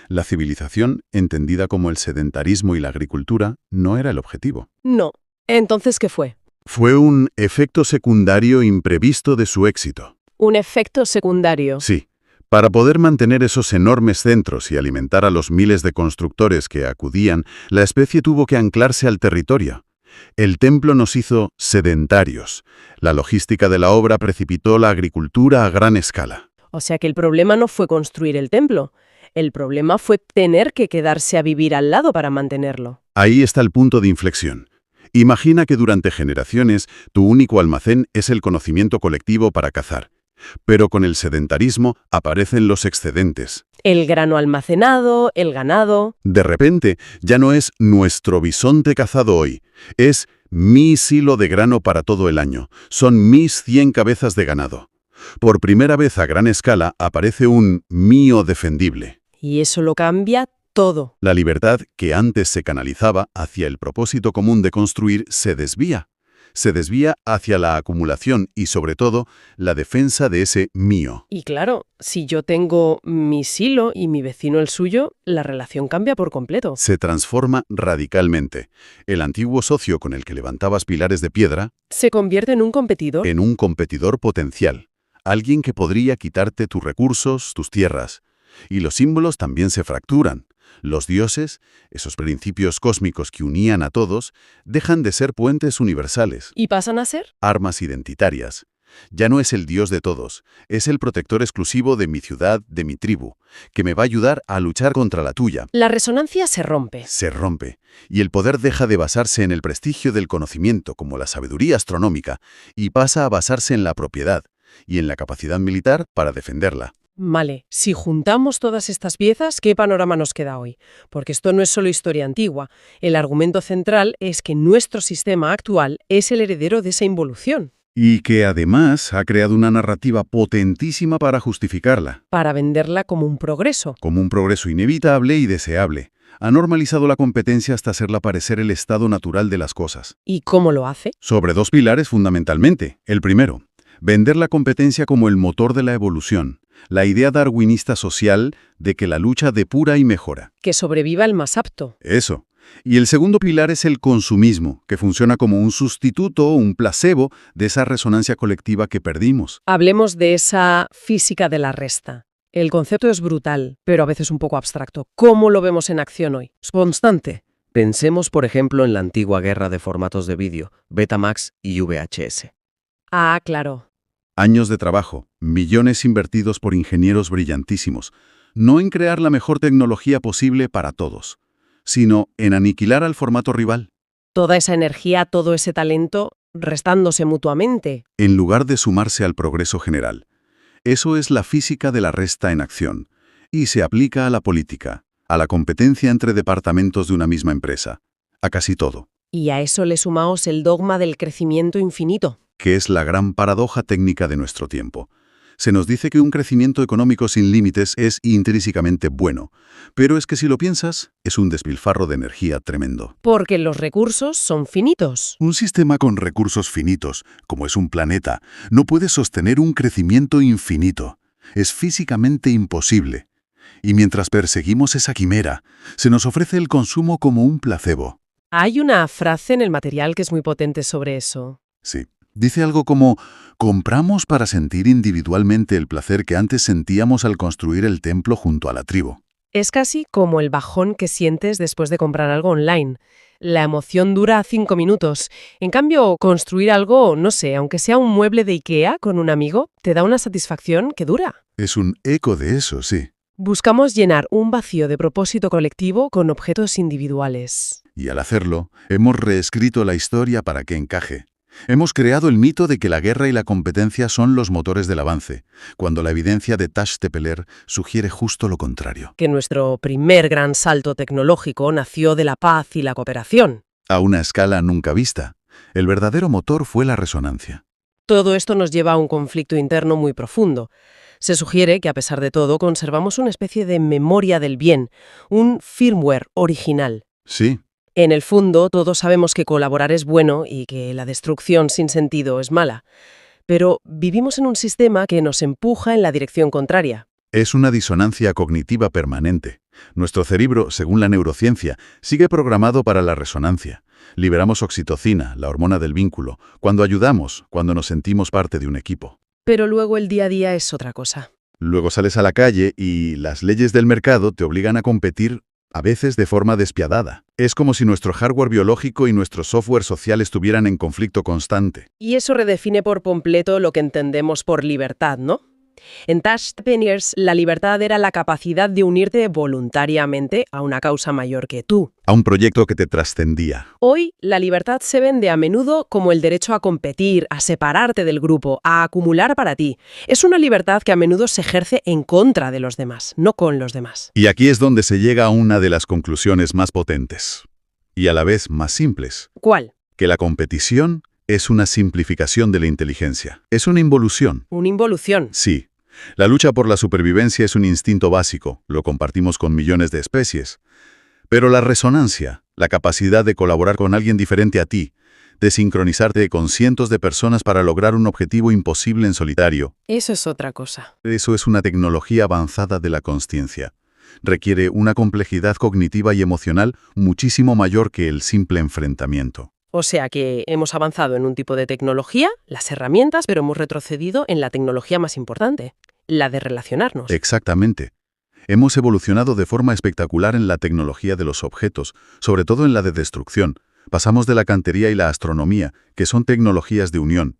La civilización, entendida como el sedentarismo y la agricultura, no era el objetivo. No. ¿Entonces qué fue? Fue un efecto secundario imprevisto de su éxito. Un efecto secundario. Sí. Para poder mantener esos enormes centros y alimentar a los miles de constructores que acudían, la especie tuvo que anclarse al territorio. El templo nos hizo sedentarios. La logística de la obra precipitó la agricultura a gran escala. O sea que el problema no fue construir el templo. El problema fue tener que quedarse a vivir al lado para mantenerlo. Ahí está el punto de inflexión. Imagina que durante generaciones tu único almacén es el conocimiento colectivo para cazar. Pero con el sedentarismo aparecen los excedentes. El grano almacenado, el ganado. De repente, ya no es nuestro bisonte cazado hoy, es mi silo de grano para todo el año. Son mis 100 cabezas de ganado. Por primera vez a gran escala aparece un mío defendible. Y eso lo cambia todo. La libertad que antes se canalizaba hacia el propósito común de construir se desvía. Se desvía hacia la acumulación y, sobre todo, la defensa de ese mío. Y claro, si yo tengo mi silo y mi vecino el suyo, la relación cambia por completo. Se transforma radicalmente. El antiguo socio con el que levantabas pilares de piedra Se convierte en un competidor. en un competidor potencial. Alguien que podría quitarte tus recursos, tus tierras. Y los símbolos también se fracturan. Los dioses, esos principios cósmicos que unían a todos, dejan de ser puentes universales, ¿Y pasan a ser? armas identitarias. Ya no es el dios de todos, es el protector exclusivo de mi ciudad, de mi tribu, que me va a ayudar a luchar contra la tuya. La resonancia se rompe. Se rompe, y el poder deja de basarse en el prestigio del conocimiento, como la sabiduría astronómica, y pasa a basarse en la propiedad y en la capacidad militar para defenderla. Vale, si juntamos todas estas piezas, ¿qué panorama nos queda hoy? Porque esto no es solo historia antigua. El argumento central es que nuestro sistema actual es el heredero de esa involución. Y que además ha creado una narrativa potentísima para justificarla, Para venderla como un progreso. como un progreso inevitable y deseable. Ha normalizado la competencia hasta hacerla parecer el estado natural de las cosas. ¿Y cómo lo hace? Sobre dos pilares fundamentalmente. El primero, vender la competencia como el motor de la evolución. La idea darwinista social de que la lucha depura y mejora. Que sobreviva el más apto. Eso. Y el segundo pilar es el consumismo, que funciona como un sustituto, un placebo de esa resonancia colectiva que perdimos. Hablemos de esa física de la resta. El concepto es brutal, pero a veces un poco abstracto. ¿Cómo lo vemos en acción hoy? Es constante. Pensemos, por ejemplo, en la antigua guerra de formatos de vídeo, Betamax y VHS. Ah, claro. Años de trabajo, millones invertidos por ingenieros brillantísimos, no en crear la mejor tecnología posible para todos, sino en aniquilar al formato rival, Toda esa energía, todo ese talento, restándose mutuamente. en lugar de sumarse al progreso general. Eso es la física de la resta en acción, y se aplica a la política, a la competencia entre departamentos de una misma empresa, a casi todo, Y a eso le sumamos el dogma del crecimiento infinito. que es la gran paradoja técnica de nuestro tiempo. Se nos dice que un crecimiento económico sin límites es intrínsecamente bueno, pero es que si lo piensas, es un despilfarro de energía tremendo. Porque los recursos son finitos. Un sistema con recursos finitos, como es un planeta, no puede sostener un crecimiento infinito. Es físicamente imposible. Y mientras perseguimos esa quimera, se nos ofrece el consumo como un placebo. Hay una frase en el material que es muy potente sobre eso. Sí. Dice algo como, compramos para sentir individualmente el placer que antes sentíamos al construir el templo junto a la tribu. Es casi como el bajón que sientes después de comprar algo online. La emoción dura 5 minutos. En cambio, construir algo, no sé, aunque sea un mueble de IKEA con un amigo, te da una satisfacción que dura. Es un eco de eso, sí. Buscamos llenar un vacío de propósito colectivo con objetos individuales. Y al hacerlo, hemos reescrito la historia para que encaje. Hemos creado el mito de que la guerra y la competencia son los motores del avance, cuando la evidencia de Tasch-Tepeler sugiere justo lo contrario. Que nuestro primer gran salto tecnológico nació de la paz y la cooperación. A una escala nunca vista, el verdadero motor fue la resonancia. Todo esto nos lleva a un conflicto interno muy profundo. Se sugiere que, a pesar de todo, conservamos una especie de memoria del bien, un firmware original. Sí, En el fondo, todos sabemos que colaborar es bueno y que la destrucción sin sentido es mala. Pero vivimos en un sistema que nos empuja en la dirección contraria. es una disonancia cognitiva permanente. Nuestro cerebro, según la neurociencia, sigue programado para la resonancia. Liberamos oxitocina, la hormona del vínculo, cuando ayudamos, cuando nos sentimos parte de un equipo. Pero luego el día a día es otra cosa. Luego sales a la calle y las leyes del mercado te obligan a competir, a veces de forma despiadada. Es como si nuestro hardware biológico y nuestro software social estuvieran en conflicto constante. Y eso redefine por completo lo que entendemos por libertad, ¿no? En Tash Tepeliers, la libertad era la capacidad de unirte voluntariamente a una causa mayor que tú. A un proyecto que te trascendía. Hoy, la libertad se vende a menudo como el derecho a competir, a separarte del grupo, a acumular para ti. Es una libertad que a menudo se ejerce en contra de los demás, no con los demás. Y aquí es donde se llega a una de las conclusiones más potentes. Y a la vez más simples. ¿Cuál? Que la competición es una simplificación de la inteligencia. Es una involución. Una involución. Sí. La lucha por la supervivencia es un instinto básico. Lo compartimos con millones de especies. Pero la resonancia, la capacidad de colaborar con alguien diferente a ti, de sincronizarte con cientos de personas para lograr un objetivo imposible en solitario. Eso es otra cosa. Eso es una tecnología avanzada de la consciencia. Requiere una complejidad cognitiva y emocional muchísimo mayor que el simple enfrentamiento. O sea que hemos avanzado en un tipo de tecnología, las herramientas, pero hemos retrocedido en la tecnología más importante, la de relacionarnos. Exactamente. Hemos evolucionado de forma espectacular en la tecnología de los objetos, sobre todo en la de destrucción. Pasamos de la cantería y la astronomía, que son tecnologías de unión.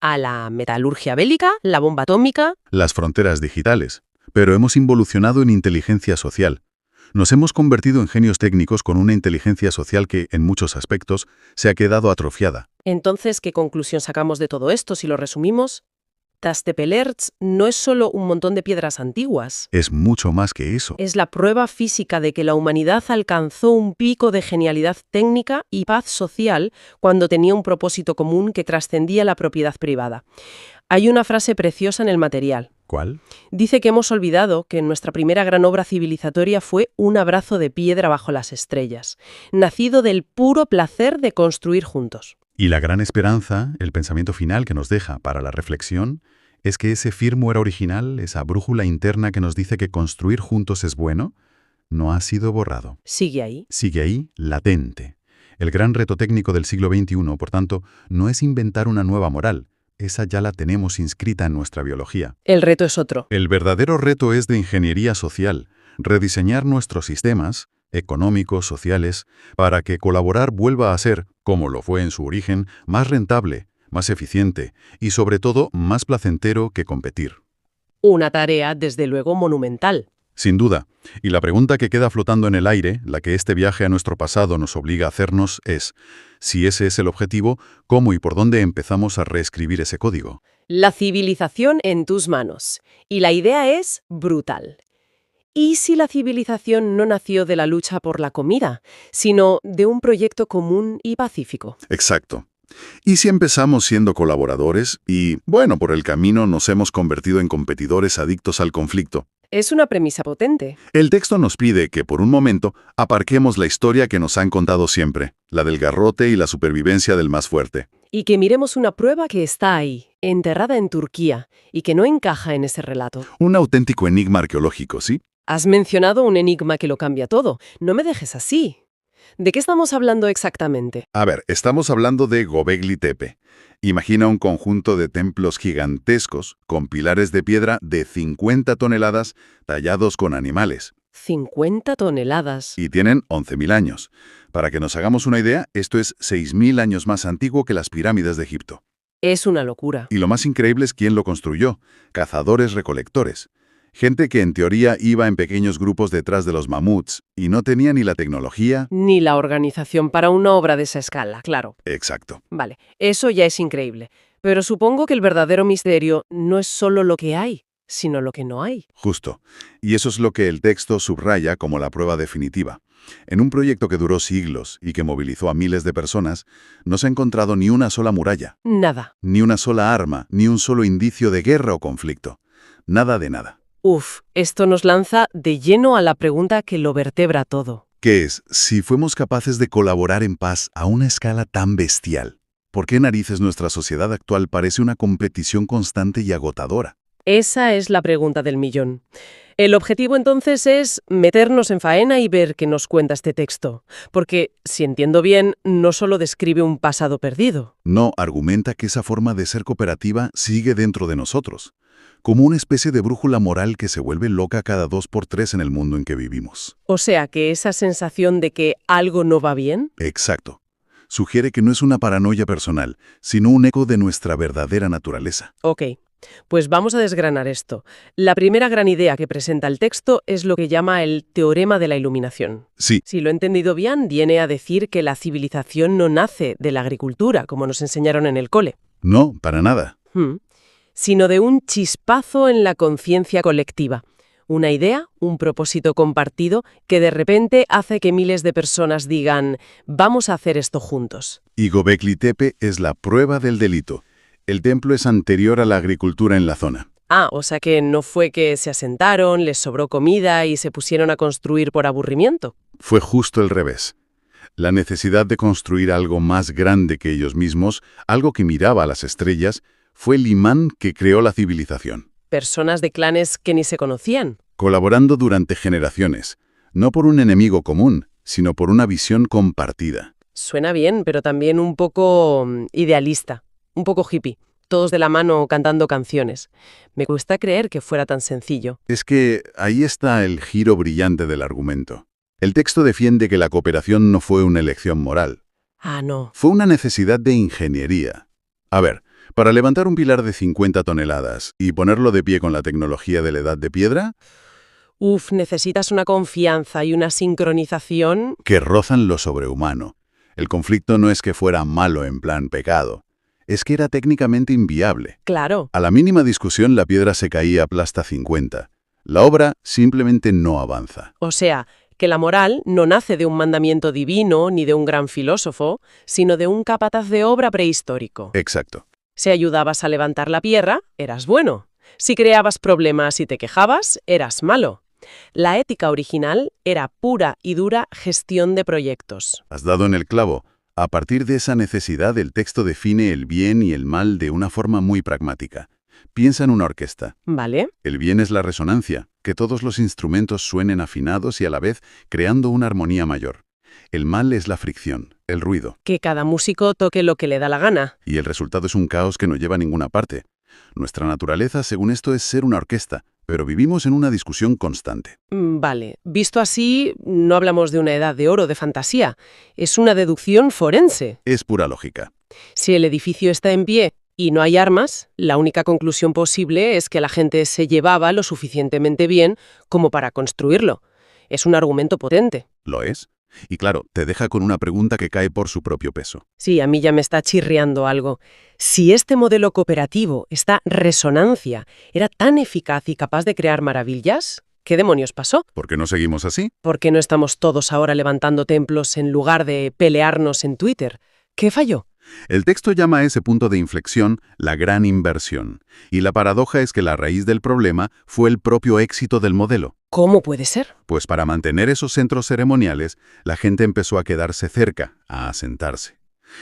A la metalurgia bélica, la bomba atómica. Las fronteras digitales. Pero hemos involucionado en inteligencia social. Nos hemos convertido en genios técnicos con una inteligencia social que, en muchos aspectos, se ha quedado atrofiada. Entonces, ¿qué conclusión sacamos de todo esto si lo resumimos? Tash Tepeliers no es solo un montón de piedras antiguas. Es mucho más que eso. Es la prueba física de que la humanidad alcanzó un pico de genialidad técnica y paz social cuando tenía un propósito común que trascendía la propiedad privada. Hay una frase preciosa en el material. ¿Cuál? Dice que hemos olvidado que nuestra primera gran obra civilizatoria fue un abrazo de piedra bajo las estrellas, nacido del puro placer de construir juntos. Y la gran esperanza, el pensamiento final que nos deja para la reflexión, es que ese firmware original, esa brújula interna que nos dice que construir juntos es bueno, no ha sido borrado. Sigue ahí. Sigue ahí, latente. El gran reto técnico del siglo XXI, por tanto, no es inventar una nueva moral. Esa ya la tenemos inscrita en nuestra biología. El reto es otro. El verdadero reto es de ingeniería social, rediseñar nuestros sistemas, económicos, sociales, para que colaborar vuelva a ser, como lo fue en su origen, más rentable, más eficiente y, sobre todo, más placentero que competir. Una tarea, desde luego, monumental. Sin duda. Y la pregunta que queda flotando en el aire, la que este viaje a nuestro pasado nos obliga a hacernos, es, si ese es el objetivo, ¿cómo y por dónde empezamos a reescribir ese código? La civilización en tus manos. Y la idea es brutal. ¿Y si la civilización no nació de la lucha por la comida, sino de un proyecto común y pacífico? Exacto. ¿Y si empezamos siendo colaboradores y, bueno, por el camino nos hemos convertido en competidores adictos al conflicto? Es una premisa potente. El texto nos pide que, por un momento, aparquemos la historia que nos han contado siempre, la del garrote y la supervivencia del más fuerte. Y que miremos una prueba que está ahí, enterrada en Turquía, y que no encaja en ese relato. Un auténtico enigma arqueológico, ¿sí? Has mencionado un enigma que lo cambia todo. No me dejes así. ¿De qué estamos hablando exactamente? A ver, estamos hablando de Göbekli Tepe. Imagina un conjunto de templos gigantescos con pilares de piedra de 50 toneladas tallados con animales. 50 toneladas. Y tienen 11.000 años. Para que nos hagamos una idea, esto es 6.000 años más antiguo que las pirámides de Egipto. Es una locura. Y lo más increíble es quién lo construyó. Cazadores-recolectores. Gente que en teoría iba en pequeños grupos detrás de los mamuts y no tenía ni la tecnología. Ni la organización para una obra de esa escala, claro. Exacto. Vale, eso ya es increíble. Pero supongo que el verdadero misterio no es solo lo que hay, sino lo que no hay. Justo. Y eso es lo que el texto subraya como la prueba definitiva. En un proyecto que duró siglos y que movilizó a miles de personas, no se ha encontrado ni una sola muralla. Nada. Ni una sola arma, ni un solo indicio de guerra o conflicto. Nada de nada. Uf, esto nos lanza de lleno a la pregunta que lo vertebra todo. ¿Qué es? Si fuimos capaces de colaborar en paz a una escala tan bestial, ¿por qué narices nuestra sociedad actual parece una competición constante y agotadora? Esa es la pregunta del millón. El objetivo entonces es meternos en faena y ver qué nos cuenta este texto. Porque, si entiendo bien, no solo describe un pasado perdido. No, argumenta que esa forma de ser cooperativa sigue dentro de nosotros, como una especie de brújula moral que se vuelve loca cada 2 por 3 en el mundo en que vivimos. O sea, que esa sensación de que algo no va bien. Exacto. Sugiere que no es una paranoia personal, sino un eco de nuestra verdadera naturaleza. Ok. Pues vamos a desgranar esto. La primera gran idea que presenta el texto es lo que llama el teorema de la iluminación. Sí, Si lo he entendido bien, viene a decir que la civilización no nace de la agricultura, como nos enseñaron en el cole, no, para nada. sino de un chispazo en la conciencia colectiva. Una idea, un propósito compartido, que de repente hace que miles de personas digan, vamos a hacer esto juntos. Y Göbekli Tepe es la prueba del delito. El templo es anterior a la agricultura en la zona. Ah, o sea que no fue que se asentaron, les sobró comida y se pusieron a construir por aburrimiento. Fue justo el revés. La necesidad de construir algo más grande que ellos mismos, algo que miraba a las estrellas, fue el imán que creó la civilización. Personas de clanes que ni se conocían. Colaborando durante generaciones, no por un enemigo común, sino por una visión compartida. Suena bien, pero también un poco idealista, un poco hippie, todos de la mano cantando canciones. Me cuesta creer que fuera tan sencillo. Es que ahí está el giro brillante del argumento. El texto defiende que la cooperación no fue una elección moral, Ah, no. fue una necesidad de ingeniería. A ver, para levantar un pilar de 50 toneladas y ponerlo de pie con la tecnología de la edad de piedra, Necesitas una confianza y una sincronización. que rozan lo sobrehumano. El conflicto no es que fuera malo en plan pecado, es que era técnicamente inviable. Claro. A la mínima discusión la piedra se caía aplasta 50. La obra simplemente no avanza. O sea, que la moral no nace de un mandamiento divino ni de un gran filósofo, sino de un capataz de obra prehistórico. Exacto. Si ayudabas a levantar la piedra, eras bueno. Si creabas problemas y te quejabas, eras malo. La ética original era pura y dura gestión de proyectos. Has dado en el clavo. A partir de esa necesidad, el texto define el bien y el mal de una forma muy pragmática. Piensa en una orquesta. ¿Vale? El bien es la resonancia, que todos los instrumentos suenen afinados y a la vez creando una armonía mayor. El mal es la fricción, el ruido, Que cada músico toque lo que le da la gana. y el resultado es un caos que no lleva a ninguna parte. Nuestra naturaleza, según esto, es ser una orquesta, pero vivimos en una discusión constante. Vale. Visto así, no hablamos de una edad de oro de fantasía. Es una deducción forense. Es pura lógica. Si el edificio está en pie y no hay armas, la única conclusión posible es que la gente se llevaba lo suficientemente bien como para construirlo. Es un argumento potente. ¿Lo es? Y claro, te deja con una pregunta que cae por su propio peso. Sí, a mí ya me está chirriando algo. Si este modelo cooperativo, esta resonancia, era tan eficaz y capaz de crear maravillas, ¿qué demonios pasó? ¿Por qué no seguimos así? ¿Por qué no estamos todos ahora levantando templos en lugar de pelearnos en Twitter? ¿Qué falló? El texto llama a ese punto de inflexión la gran inversión. Y la paradoja es que la raíz del problema fue el propio éxito del modelo. ¿Cómo puede ser? Pues para mantener esos centros ceremoniales, la gente empezó a quedarse cerca, a asentarse.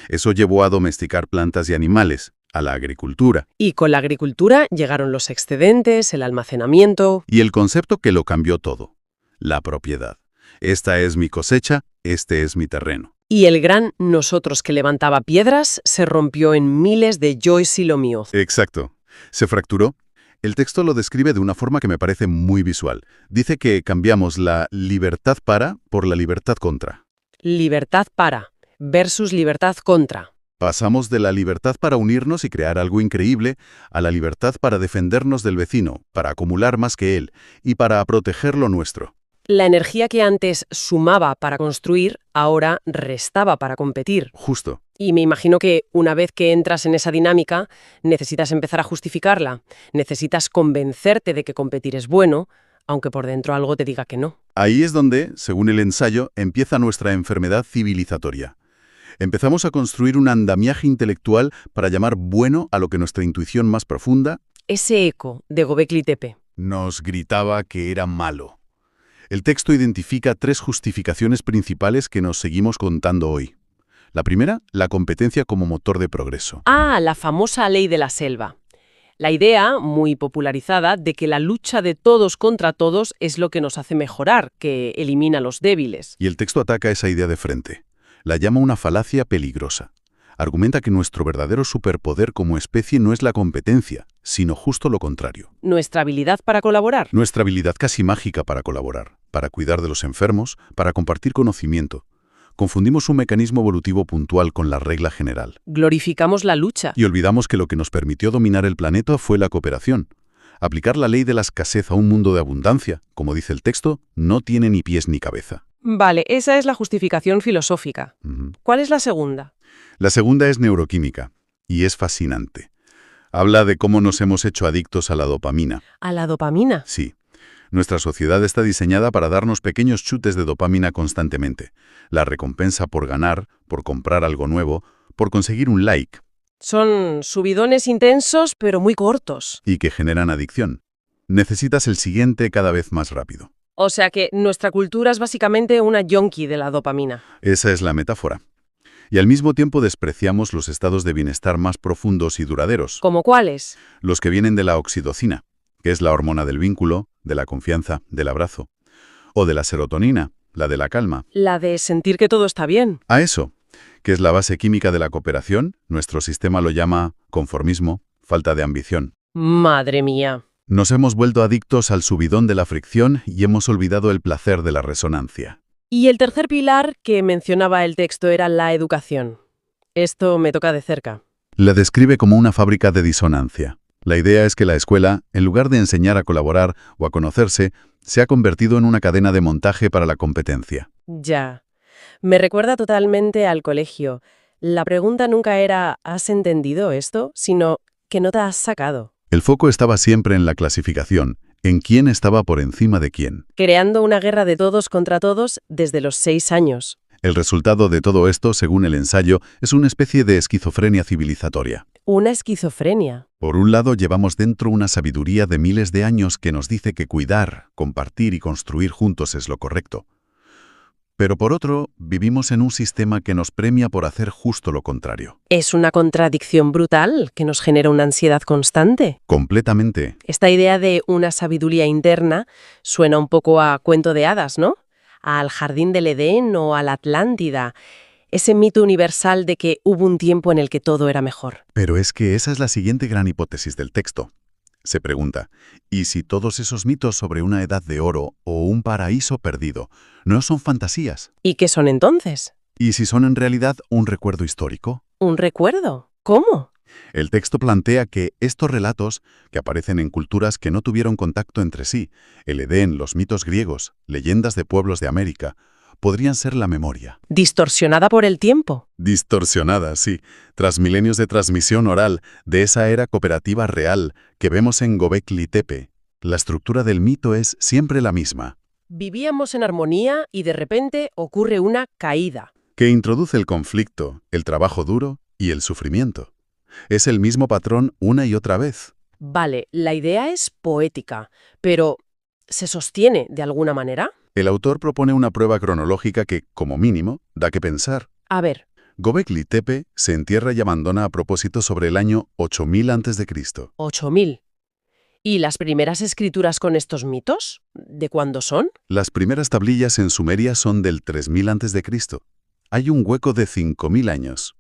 Eso llevó a domesticar plantas y animales, a la agricultura. Y con la agricultura llegaron los excedentes, el almacenamiento. Y el concepto que lo cambió todo, la propiedad. Esta es mi cosecha, este es mi terreno. Y el gran nosotros que levantaba piedras se rompió en miles de yois y lo mío. Exacto. Se fracturó. El texto lo describe de una forma que me parece muy visual. Dice que cambiamos la libertad para por la libertad contra. Libertad para versus libertad contra. Pasamos de la libertad para unirnos y crear algo increíble a la libertad para defendernos del vecino, para acumular más que él y para proteger lo nuestro. La energía que antes sumaba para construir, ahora restaba para competir. Justo. Y me imagino que una vez que entras en esa dinámica, necesitas empezar a justificarla. Necesitas convencerte de que competir es bueno, aunque por dentro algo te diga que no. Ahí es donde, según el ensayo, empieza nuestra enfermedad civilizatoria. Empezamos a construir un andamiaje intelectual para llamar bueno a lo que nuestra intuición más profunda Ese eco de Göbekli Tepe. nos gritaba que era malo. El texto identifica 3 justificaciones principales que nos seguimos contando hoy. La primera, la competencia como motor de progreso. Ah, la famosa ley de la selva. La idea, muy popularizada, de que la lucha de todos contra todos es lo que nos hace mejorar, que elimina a los débiles. Y el texto ataca esa idea de frente. La llama una falacia peligrosa. Argumenta que nuestro verdadero superpoder como especie no es la competencia, sino justo lo contrario. Nuestra habilidad para colaborar. Nuestra habilidad casi mágica para colaborar, para cuidar de los enfermos, para compartir conocimiento. Confundimos un mecanismo evolutivo puntual con la regla general. Glorificamos la lucha. Y olvidamos que lo que nos permitió dominar el planeta fue la cooperación. Aplicar la ley de la escasez a un mundo de abundancia, como dice el texto, no tiene ni pies ni cabeza. Vale, esa es la justificación filosófica. ¿Cuál es la segunda? La segunda es neuroquímica, y es fascinante. Habla de cómo nos hemos hecho adictos a la dopamina. ¿A la dopamina? Sí. Nuestra sociedad está diseñada para darnos pequeños chutes de dopamina constantemente. La recompensa por ganar, por comprar algo nuevo, por conseguir un like. Son subidones intensos, pero muy cortos. Y que generan adicción. Necesitas el siguiente cada vez más rápido. O sea que nuestra cultura es básicamente una yonki de la dopamina. Esa es la metáfora. Y al mismo tiempo despreciamos los estados de bienestar más profundos y duraderos. ¿Cómo cuáles? Los que vienen de la oxitocina, que es la hormona del vínculo, de la confianza, del abrazo. O de la serotonina, la de la calma. La de sentir que todo está bien. A eso, que es la base química de la cooperación, nuestro sistema lo llama conformismo, falta de ambición. Madre mía. Nos hemos vuelto adictos al subidón de la fricción y hemos olvidado el placer de la resonancia. Y el tercer pilar que mencionaba el texto era la educación. Esto me toca de cerca. La describe como una fábrica de disonancia. La idea es que la escuela, en lugar de enseñar a colaborar o a conocerse, se ha convertido en una cadena de montaje para la competencia. Ya. Me recuerda totalmente al colegio. La pregunta nunca era ¿has entendido esto?, sino ¿qué nota has sacado? El foco estaba siempre en la clasificación, en quién estaba por encima de quién. Creando una guerra de todos contra todos desde los 6 años. El resultado de todo esto, según el ensayo, es una especie de esquizofrenia civilizatoria. Una esquizofrenia. Por un lado, llevamos dentro una sabiduría de miles de años que nos dice que cuidar, compartir y construir juntos es lo correcto. Pero por otro, vivimos en un sistema que nos premia por hacer justo lo contrario. Es una contradicción brutal que nos genera una ansiedad constante. Completamente. Esta idea de una sabiduría interna suena un poco a cuento de hadas, ¿no? Al jardín del Edén o a la Atlántida. Ese mito universal de que hubo un tiempo en el que todo era mejor. Pero es que esa es la siguiente gran hipótesis del texto. Se pregunta, ¿y si todos esos mitos sobre una edad de oro o un paraíso perdido no son fantasías? ¿Y qué son entonces? ¿Y si son en realidad un recuerdo histórico? ¿Un recuerdo? ¿Cómo? El texto plantea que estos relatos, que aparecen en culturas que no tuvieron contacto entre sí, el Edén, los mitos griegos, leyendas de pueblos de América, podrían ser la memoria. ¿Distorsionada por el tiempo? Distorsionada, sí, tras milenios de transmisión oral de esa era cooperativa real que vemos en Göbekli Tepe. La estructura del mito es siempre la misma. Vivíamos en armonía y de repente ocurre una caída. Que introduce el conflicto, el trabajo duro y el sufrimiento. Es el mismo patrón una y otra vez. Vale, la idea es poética, pero ¿se sostiene de alguna manera? El autor propone una prueba cronológica que, como mínimo, da que pensar. A ver. Göbekli Tepe se entierra y abandona a propósito sobre el año 8000 a.C. 8000. ¿Y las primeras escrituras con estos mitos? ¿De cuándo son? Las primeras tablillas en Sumeria son del 3000 a.C. Hay un hueco de 5000 años.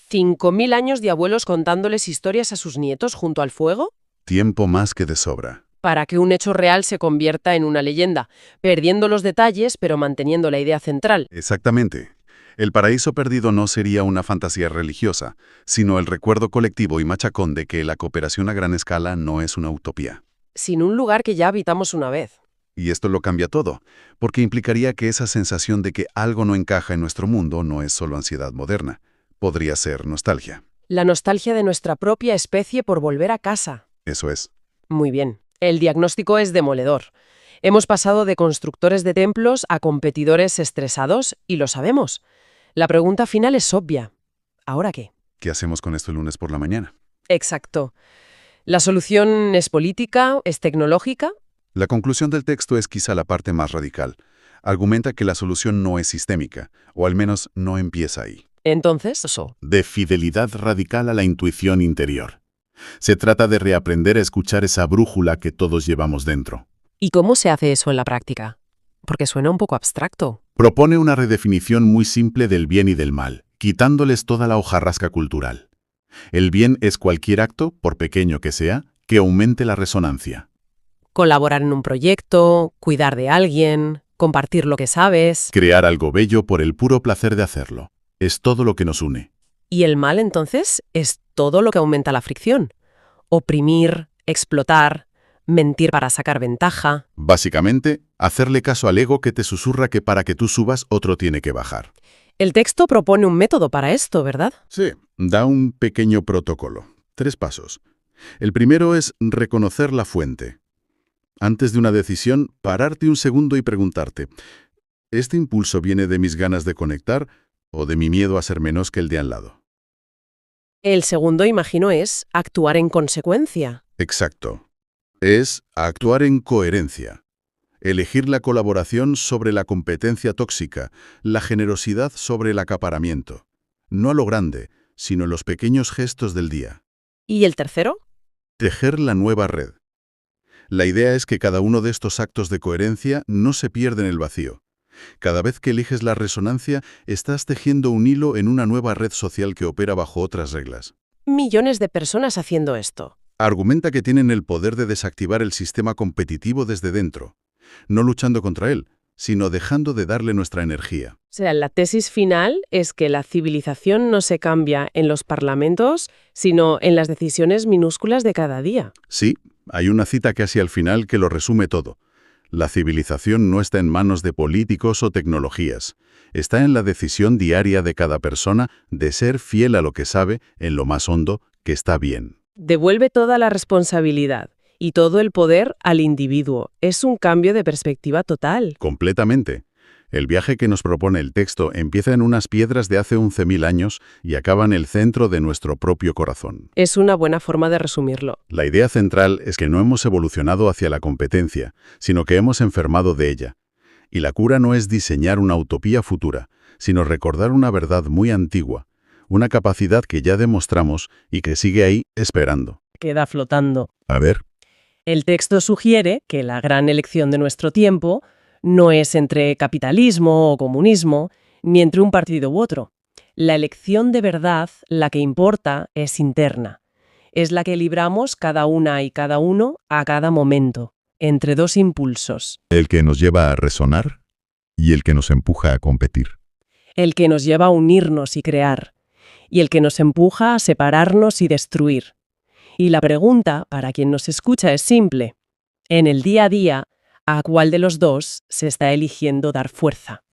5000 años de abuelos contándoles historias a sus nietos junto al fuego. Tiempo más que de sobra. Para que un hecho real se convierta en una leyenda, perdiendo los detalles pero manteniendo la idea central. Exactamente. El paraíso perdido no sería una fantasía religiosa, sino el recuerdo colectivo y machacón de que la cooperación a gran escala no es una utopía. Sin un lugar que ya habitamos una vez. Y esto lo cambia todo, porque implicaría que esa sensación de que algo no encaja en nuestro mundo no es solo ansiedad moderna, podría ser nostalgia. La nostalgia de nuestra propia especie por volver a casa. Eso es. Muy bien. El diagnóstico es demoledor. Hemos pasado de constructores de templos a competidores estresados y lo sabemos. La pregunta final es obvia. ¿Ahora qué? ¿Qué hacemos con esto el lunes por la mañana? Exacto. ¿La solución es política? ¿Es tecnológica? La conclusión del texto es quizá la parte más radical. Argumenta que la solución no es sistémica, o al menos no empieza ahí. Entonces, eso. De fidelidad radical a la intuición interior. Se trata de reaprender a escuchar esa brújula que todos llevamos dentro. ¿Y cómo se hace eso en la práctica? Porque suena un poco abstracto. Propone una redefinición muy simple del bien y del mal, quitándoles toda la hojarasca cultural. El bien es cualquier acto, por pequeño que sea, que aumente la resonancia. Colaborar en un proyecto, cuidar de alguien, compartir lo que sabes. Crear algo bello por el puro placer de hacerlo. Es todo lo que nos une. Y el mal, entonces, es todo lo que aumenta la fricción. Oprimir, explotar, mentir para sacar ventaja. Básicamente, hacerle caso al ego que te susurra que para que tú subas otro tiene que bajar. El texto propone un método para esto, ¿verdad? Sí, da un pequeño protocolo. 3 pasos. El primero es reconocer la fuente. Antes de una decisión, pararte un segundo y preguntarte, ¿este impulso viene de mis ganas de conectar o de mi miedo a ser menos que el de al lado? El segundo, imagino, es actuar en consecuencia. Exacto. Es actuar en coherencia. Elegir la colaboración sobre la competencia tóxica, la generosidad sobre el acaparamiento. No a lo grande, sino en los pequeños gestos del día. ¿Y el tercero? Tejer la nueva red. La idea es que cada uno de estos actos de coherencia no se pierde en el vacío. Cada vez que eliges la resonancia, estás tejiendo un hilo en una nueva red social que opera bajo otras reglas. Millones de personas haciendo esto. Argumenta que tienen el poder de desactivar el sistema competitivo desde dentro, no luchando contra él, sino dejando de darle nuestra energía. O sea, la tesis final es que la civilización no se cambia en los parlamentos, sino en las decisiones minúsculas de cada día. Sí, hay una cita casi al final que lo resume todo. La civilización no está en manos de políticos o tecnologías. Está en la decisión diaria de cada persona de ser fiel a lo que sabe, en lo más hondo, que está bien. Devuelve toda la responsabilidad y todo el poder al individuo. Es un cambio de perspectiva total. Completamente. El viaje que nos propone el texto empieza en unas piedras de hace 11.000 años y acaba en el centro de nuestro propio corazón. Es una buena forma de resumirlo. La idea central es que no hemos evolucionado hacia la competencia, sino que hemos enfermado de ella. Y la cura no es diseñar una utopía futura, sino recordar una verdad muy antigua, una capacidad que ya demostramos y que sigue ahí esperando. Queda flotando. A ver. El texto sugiere que la gran elección de nuestro tiempo no es entre capitalismo o comunismo, ni entre un partido u otro. La elección de verdad, la que importa, es interna. Es la que libramos cada una y cada uno a cada momento, entre dos impulsos. El que nos lleva a resonar y el que nos empuja a competir. El que nos lleva a unirnos y crear, y el que nos empuja a separarnos y destruir. Y la pregunta, para quien nos escucha, es simple. En el día a día, ¿a cuál de los dos se está eligiendo dar fuerza?